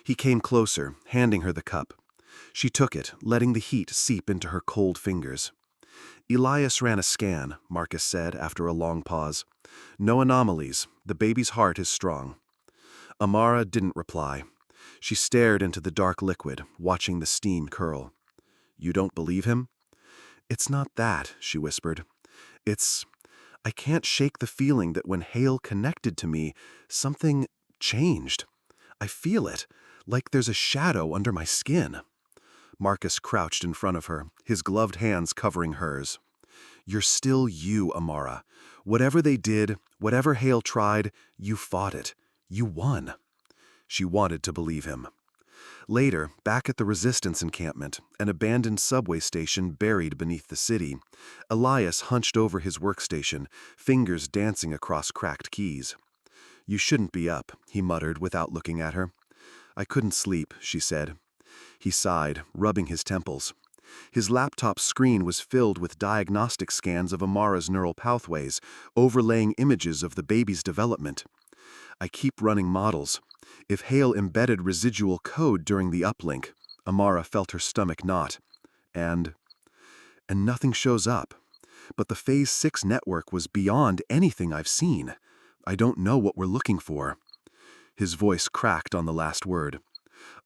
He came closer, handing her the cup. She took it, letting the heat seep into her cold fingers. "Elias ran a scan," Marcus said after a long pause. "No anomalies. The baby's heart is strong." Amara didn't reply. She stared into the dark liquid, watching the steam curl. "You don't believe him?" "It's not that," she whispered. I can't shake the feeling that when Hale connected to me, something changed. I feel it, like there's a shadow under my skin." Marcus crouched in front of her, his gloved hands covering hers. "You're still you, Amara. Whatever they did, whatever Hale tried, you fought it. You won." She wanted to believe him. Later, back at the resistance encampment, an abandoned subway station buried beneath the city, Elias hunched over his workstation, fingers dancing across cracked keys. "You shouldn't be up," he muttered without looking at her. "I couldn't sleep," she said. He sighed, rubbing his temples. His laptop screen was filled with diagnostic scans of Amara's neural pathways, overlaying images of the baby's development. "I keep running models. If Hale embedded residual code during the uplink," Amara felt her stomach knot. And nothing shows up. But the Phase 6 network was beyond anything I've seen. I don't know what we're looking for." His voice cracked on the last word.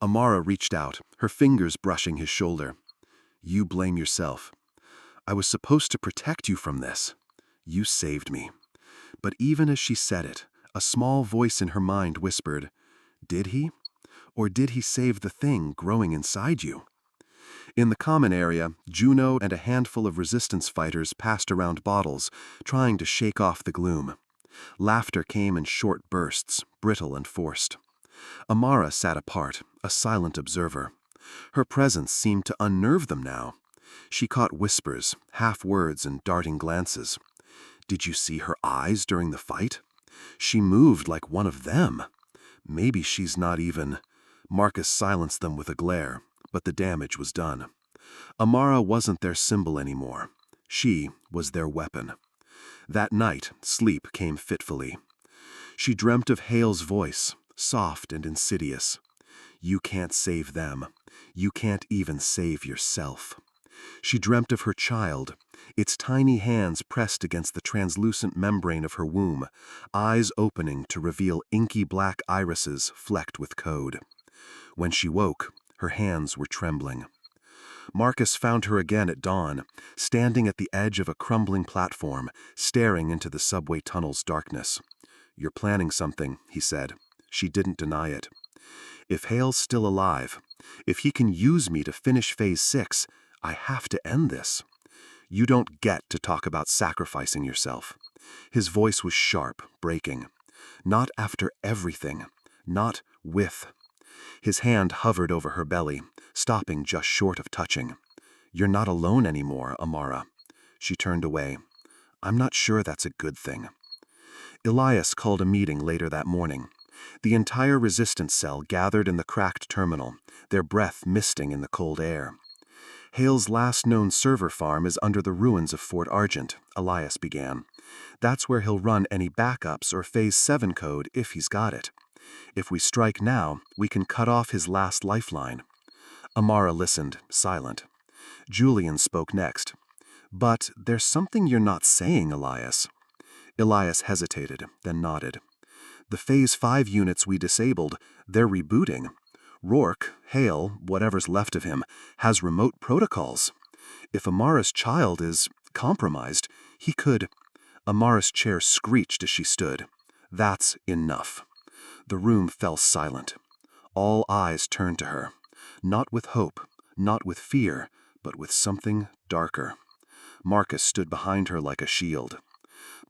Amara reached out, her fingers brushing his shoulder. "You blame yourself. I was supposed to protect you from this. You saved me." But even as she said it, a small voice in her mind whispered, "Did he? Or did he save the thing growing inside you?" In the common area, Juno and a handful of resistance fighters passed around bottles, trying to shake off the gloom. Laughter came in short bursts, brittle and forced. Amara sat apart, a silent observer. Her presence seemed to unnerve them now. She caught whispers, half-words and darting glances. "Did you see her eyes during the fight? She moved like one of them. Maybe she's not even—" Marcus silenced them with a glare, but the damage was done. Amara wasn't their symbol anymore. She was their weapon. That night, sleep came fitfully. She dreamt of Hale's voice, soft and insidious. "You can't save them. You can't even save yourself." She dreamt of her child, its tiny hands pressed against the translucent membrane of her womb, eyes opening to reveal inky black irises flecked with code. When she woke, her hands were trembling. Marcus found her again at dawn, standing at the edge of a crumbling platform, staring into the subway tunnel's darkness. "You're planning something," he said. She didn't deny it. "If Hale's still alive, if he can use me to finish Phase 6, I have to end this. You don't get to talk about sacrificing yourself." His voice was sharp, breaking. "Not after everything. Not with." His hand hovered over her belly, stopping just short of touching. "You're not alone anymore, Amara." She turned away. "I'm not sure that's a good thing." Elias called a meeting later that morning. The entire resistance cell gathered in the cracked terminal, their breath misting in the cold air. "Hale's last known server farm is under the ruins of Fort Argent," Elias began. "That's where he'll run any backups or Phase 7 code if he's got it. If we strike now, we can cut off his last lifeline." Amara listened, silent. Julian spoke next. "But there's something you're not saying, Elias." Elias hesitated, then nodded. "The Phase 5 units we disabled, they're rebooting. Rourke, Hale, whatever's left of him, has remote protocols. If Amara's child is compromised, he could—" Amara's chair screeched as she stood. "That's enough." The room fell silent. All eyes turned to her. Not with hope, not with fear, but with something darker. Marcus stood behind her like a shield.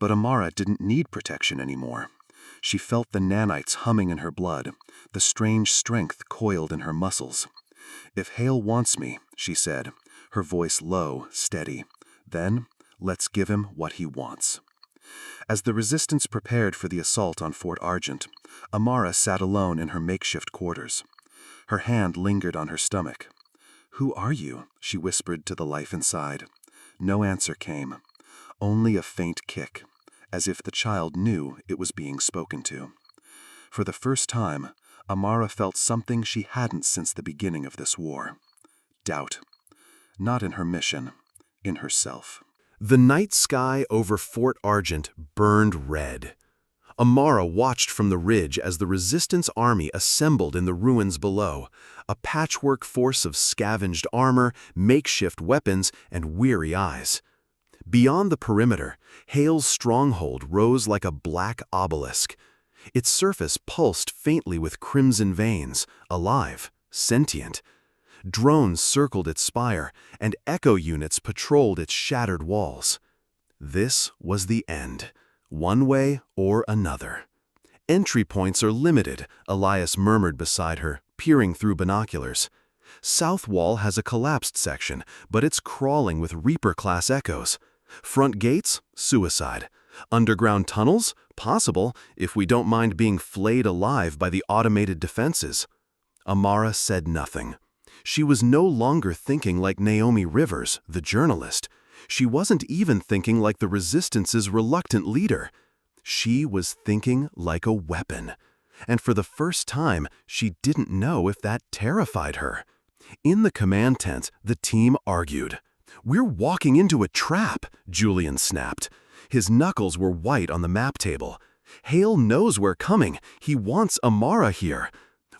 But Amara didn't need protection anymore. She felt the nanites humming in her blood, the strange strength coiled in her muscles. "If Hale wants me," she said, her voice low, steady, "then let's give him what he wants." As the resistance prepared for the assault on Fort Argent, Amara sat alone in her makeshift quarters. Her hand lingered on her stomach. "Who are you?" she whispered to the life inside. No answer came. Only a faint kick, as if the child knew it was being spoken to. For the first time, Amara felt something she hadn't since the beginning of this war. Doubt. Not in her mission, in herself. The night sky over Fort Argent burned red. Amara watched from the ridge as the resistance army assembled in the ruins below, a patchwork force of scavenged armor, makeshift weapons, and weary eyes. Beyond the perimeter, Hale's stronghold rose like a black obelisk. Its surface pulsed faintly with crimson veins, alive, sentient. Drones circled its spire, and echo units patrolled its shattered walls. This was the end, one way or another. "Entry points are limited," Elias murmured beside her, peering through binoculars. "South wall has a collapsed section, but it's crawling with Reaper-class echoes. Front gates? Suicide. Underground tunnels? Possible, if we don't mind being flayed alive by the automated defenses." Amara said nothing. She was no longer thinking like Naomi Rivers, the journalist. She wasn't even thinking like the Resistance's reluctant leader. She was thinking like a weapon. And for the first time, she didn't know if that terrified her. In the command tent, the team argued. "We're walking into a trap," Julian snapped. His knuckles were white on the map table. "Hale knows we're coming. He wants Amara here.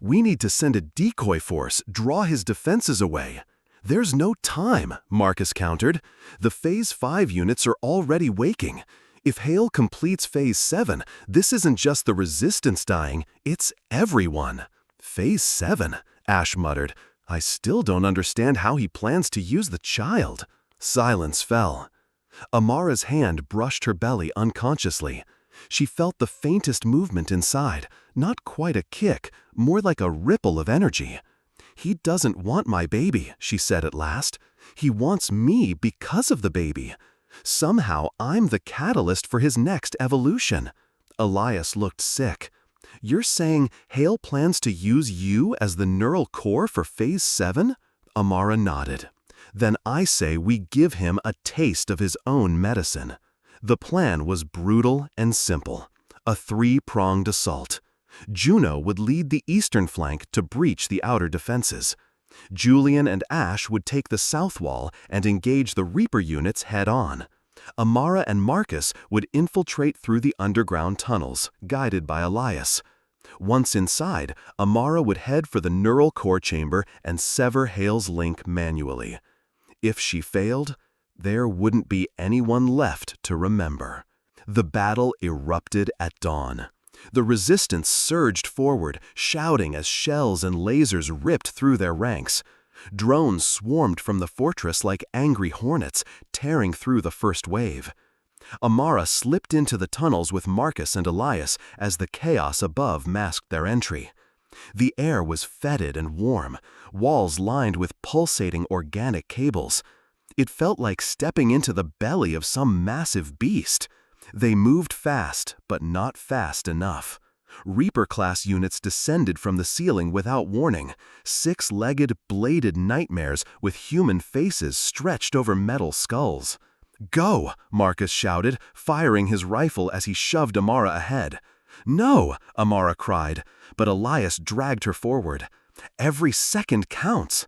We need to send a decoy force, draw his defenses away." "There's no time," Marcus countered. "The Phase 5 units are already waking. If Hale completes Phase 7, this isn't just the Resistance dying, it's everyone." "Phase 7, Ash muttered. "I still don't understand how he plans to use the child." Silence fell. Amara's hand brushed her belly unconsciously. She felt the faintest movement inside, not quite a kick, more like a ripple of energy. "He doesn't want my baby," she said at last. "He wants me because of the baby. Somehow I'm the catalyst for his next evolution." Elias looked sick. "You're saying Hale plans to use you as the neural core for Phase 7? Amara nodded. "Then I say we give him a taste of his own medicine." The plan was brutal and simple, a three-pronged assault. Juno would lead the eastern flank to breach the outer defenses. Julian and Ash would take the south wall and engage the Reaper units head-on. Amara and Marcus would infiltrate through the underground tunnels, guided by Elias. Once inside, Amara would head for the neural core chamber and sever Hale's link manually. If she failed, there wouldn't be anyone left to remember. The battle erupted at dawn. The resistance surged forward, shouting as shells and lasers ripped through their ranks. Drones swarmed from the fortress like angry hornets, tearing through the first wave. Amara slipped into the tunnels with Marcus and Elias as the chaos above masked their entry. The air was fetid and warm, walls lined with pulsating organic cables. It felt like stepping into the belly of some massive beast. They moved fast, but not fast enough. Reaper-class units descended from the ceiling without warning, six-legged, bladed nightmares with human faces stretched over metal skulls. "Go!" Marcus shouted, firing his rifle as he shoved Amara ahead. "No!" Amara cried, but Elias dragged her forward. "Every second counts!"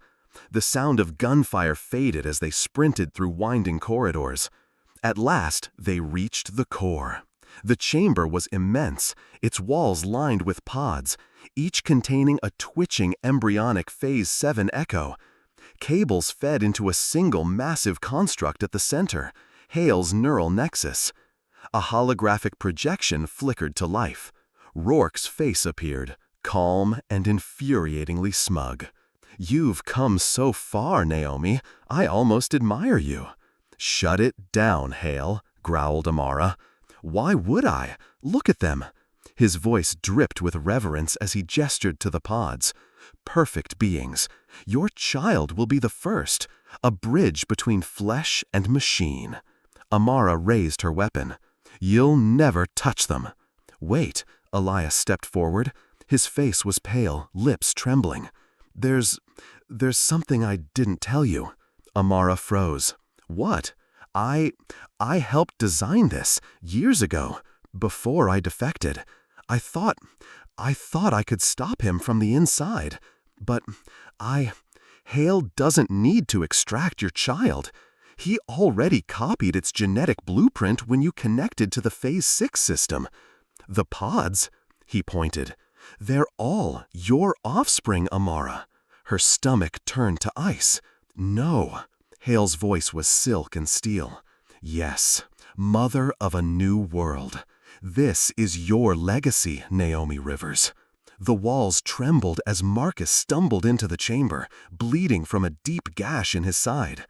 The sound of gunfire faded as they sprinted through winding corridors. At last, they reached the core. The chamber was immense, its walls lined with pods, each containing a twitching embryonic Phase 7 echo. Cables fed into a single massive construct at the center, Hale's neural nexus. A holographic projection flickered to life. Rourke's face appeared, calm and infuriatingly smug. "You've come so far, Naomi. I almost admire you." "Shut it down, Hale," growled Amara. "Why would I? Look at them." His voice dripped with reverence as he gestured to the pods. "Perfect beings. Your child will be the first, a bridge between flesh and machine." Amara raised her weapon. "You'll never touch them." "Wait." Elias stepped forward. His face was pale, lips trembling. There's something I didn't tell you." Amara froze. "What?" I helped design this years ago, before I defected. I thought I could stop him from the inside, but Hale doesn't need to extract your child. He already copied its genetic blueprint when you connected to the Phase 6 system. The pods," he pointed, "they're all your offspring, Amara." Her stomach turned to ice. "No." Hale's voice was silk and steel. "Yes, mother of a new world. This is your legacy, Naomi Rivers." The walls trembled as Marcus stumbled into the chamber, bleeding from a deep gash in his side.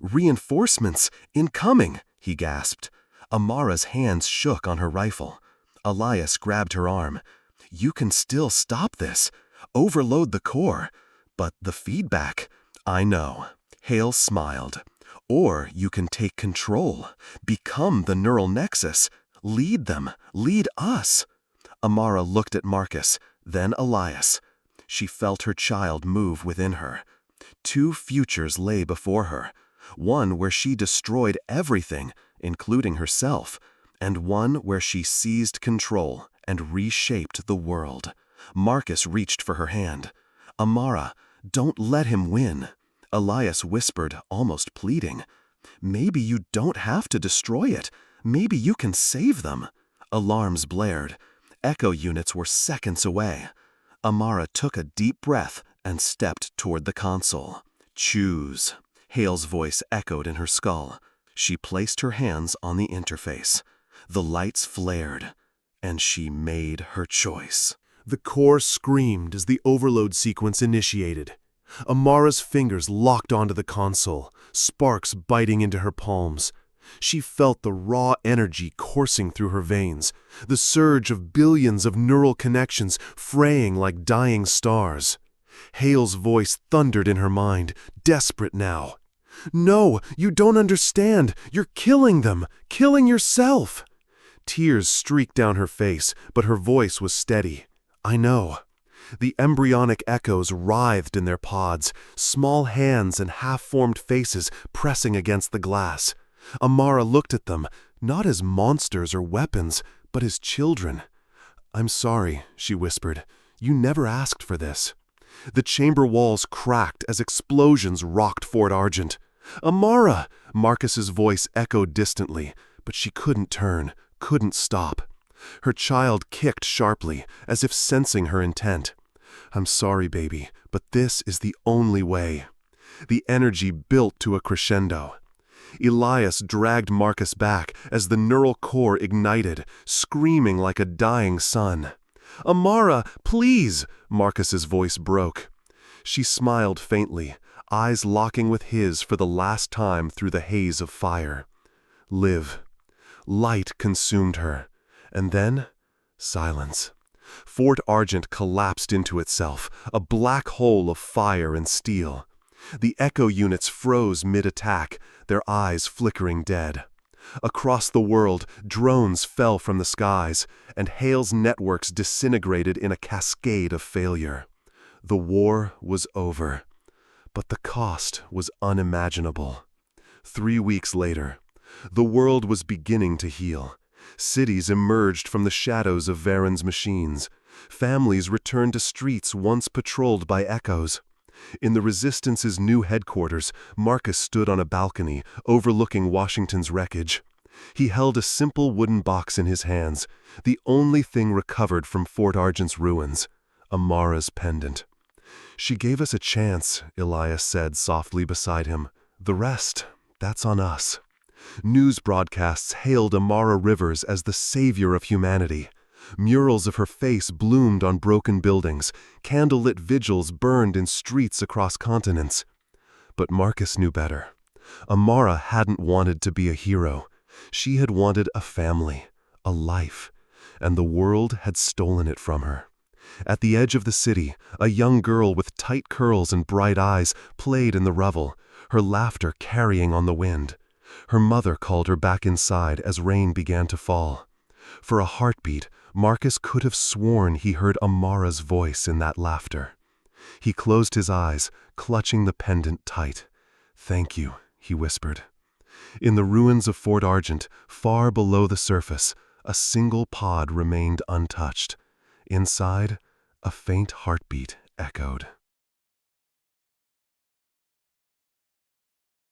"Reinforcements incoming," he gasped. Amara's hands shook on her rifle. Elias grabbed her arm. "You can still stop this. Overload the core. But the feedback—" "I know." Hale smiled. "Or you can take control, become the neural nexus, lead them, lead us." Amara looked at Marcus, then Elias. She felt her child move within her. Two futures lay before her, one where she destroyed everything, including herself, and one where she seized control and reshaped the world. Marcus reached for her hand. "Amara, don't let him win." Elias whispered, almost pleading. "Maybe you don't have to destroy it. Maybe you can save them." Alarms blared. Echo units were seconds away. Amara took a deep breath and stepped toward the console. "Choose." Hale's voice echoed in her skull. She placed her hands on the interface. The lights flared, and she made her choice. The core screamed as the overload sequence initiated. Amara's fingers locked onto the console, sparks biting into her palms. She felt the raw energy coursing through her veins, the surge of billions of neural connections fraying like dying stars. Hale's voice thundered in her mind, desperate now. "No, you don't understand. You're killing them, killing yourself." Tears streaked down her face, but her voice was steady. "I know." The embryonic echoes writhed in their pods, small hands and half-formed faces pressing against the glass. Amara looked at them, not as monsters or weapons, but as children. "I'm sorry," she whispered. "You never asked for this." The chamber walls cracked as explosions rocked Fort Argent. "Amara!" Marcus's voice echoed distantly, but she couldn't turn, couldn't stop. Her child kicked sharply, as if sensing her intent. "I'm sorry, baby, but this is the only way." The energy built to a crescendo. Elias dragged Marcus back as the neural core ignited, screaming like a dying sun. "Amara, please!" Marcus's voice broke. She smiled faintly, eyes locking with his for the last time through the haze of fire. Live. Light consumed her. And then, silence. Fort Argent collapsed into itself, a black hole of fire and steel. The echo units froze mid-attack, their eyes flickering dead. Across the world, drones fell from the skies, and Hale's networks disintegrated in a cascade of failure. The war was over, but the cost was unimaginable. 3 weeks later, the world was beginning to heal. Cities emerged from the shadows of Varen's machines. Families returned to streets once patrolled by echoes. In the Resistance's new headquarters, Marcus stood on a balcony overlooking Washington's wreckage. He held a simple wooden box in his hands, the only thing recovered from Fort Argent's ruins, Amara's pendant. "She gave us a chance," Elias said softly beside him. "The rest, that's on us." News broadcasts hailed Amara Rivers as the savior of humanity. Murals of her face bloomed on broken buildings. Candlelit vigils burned in streets across continents. But Marcus knew better. Amara hadn't wanted to be a hero. She had wanted a family, a life, and the world had stolen it from her. At the edge of the city, a young girl with tight curls and bright eyes played in the revel, her laughter carrying on the wind. Her mother called her back inside as rain began to fall. For a heartbeat, Marcus could have sworn he heard Amara's voice in that laughter. He closed his eyes, clutching the pendant tight. "Thank you," he whispered. In the ruins of Fort Argent, far below the surface, a single pod remained untouched. Inside, a faint heartbeat echoed.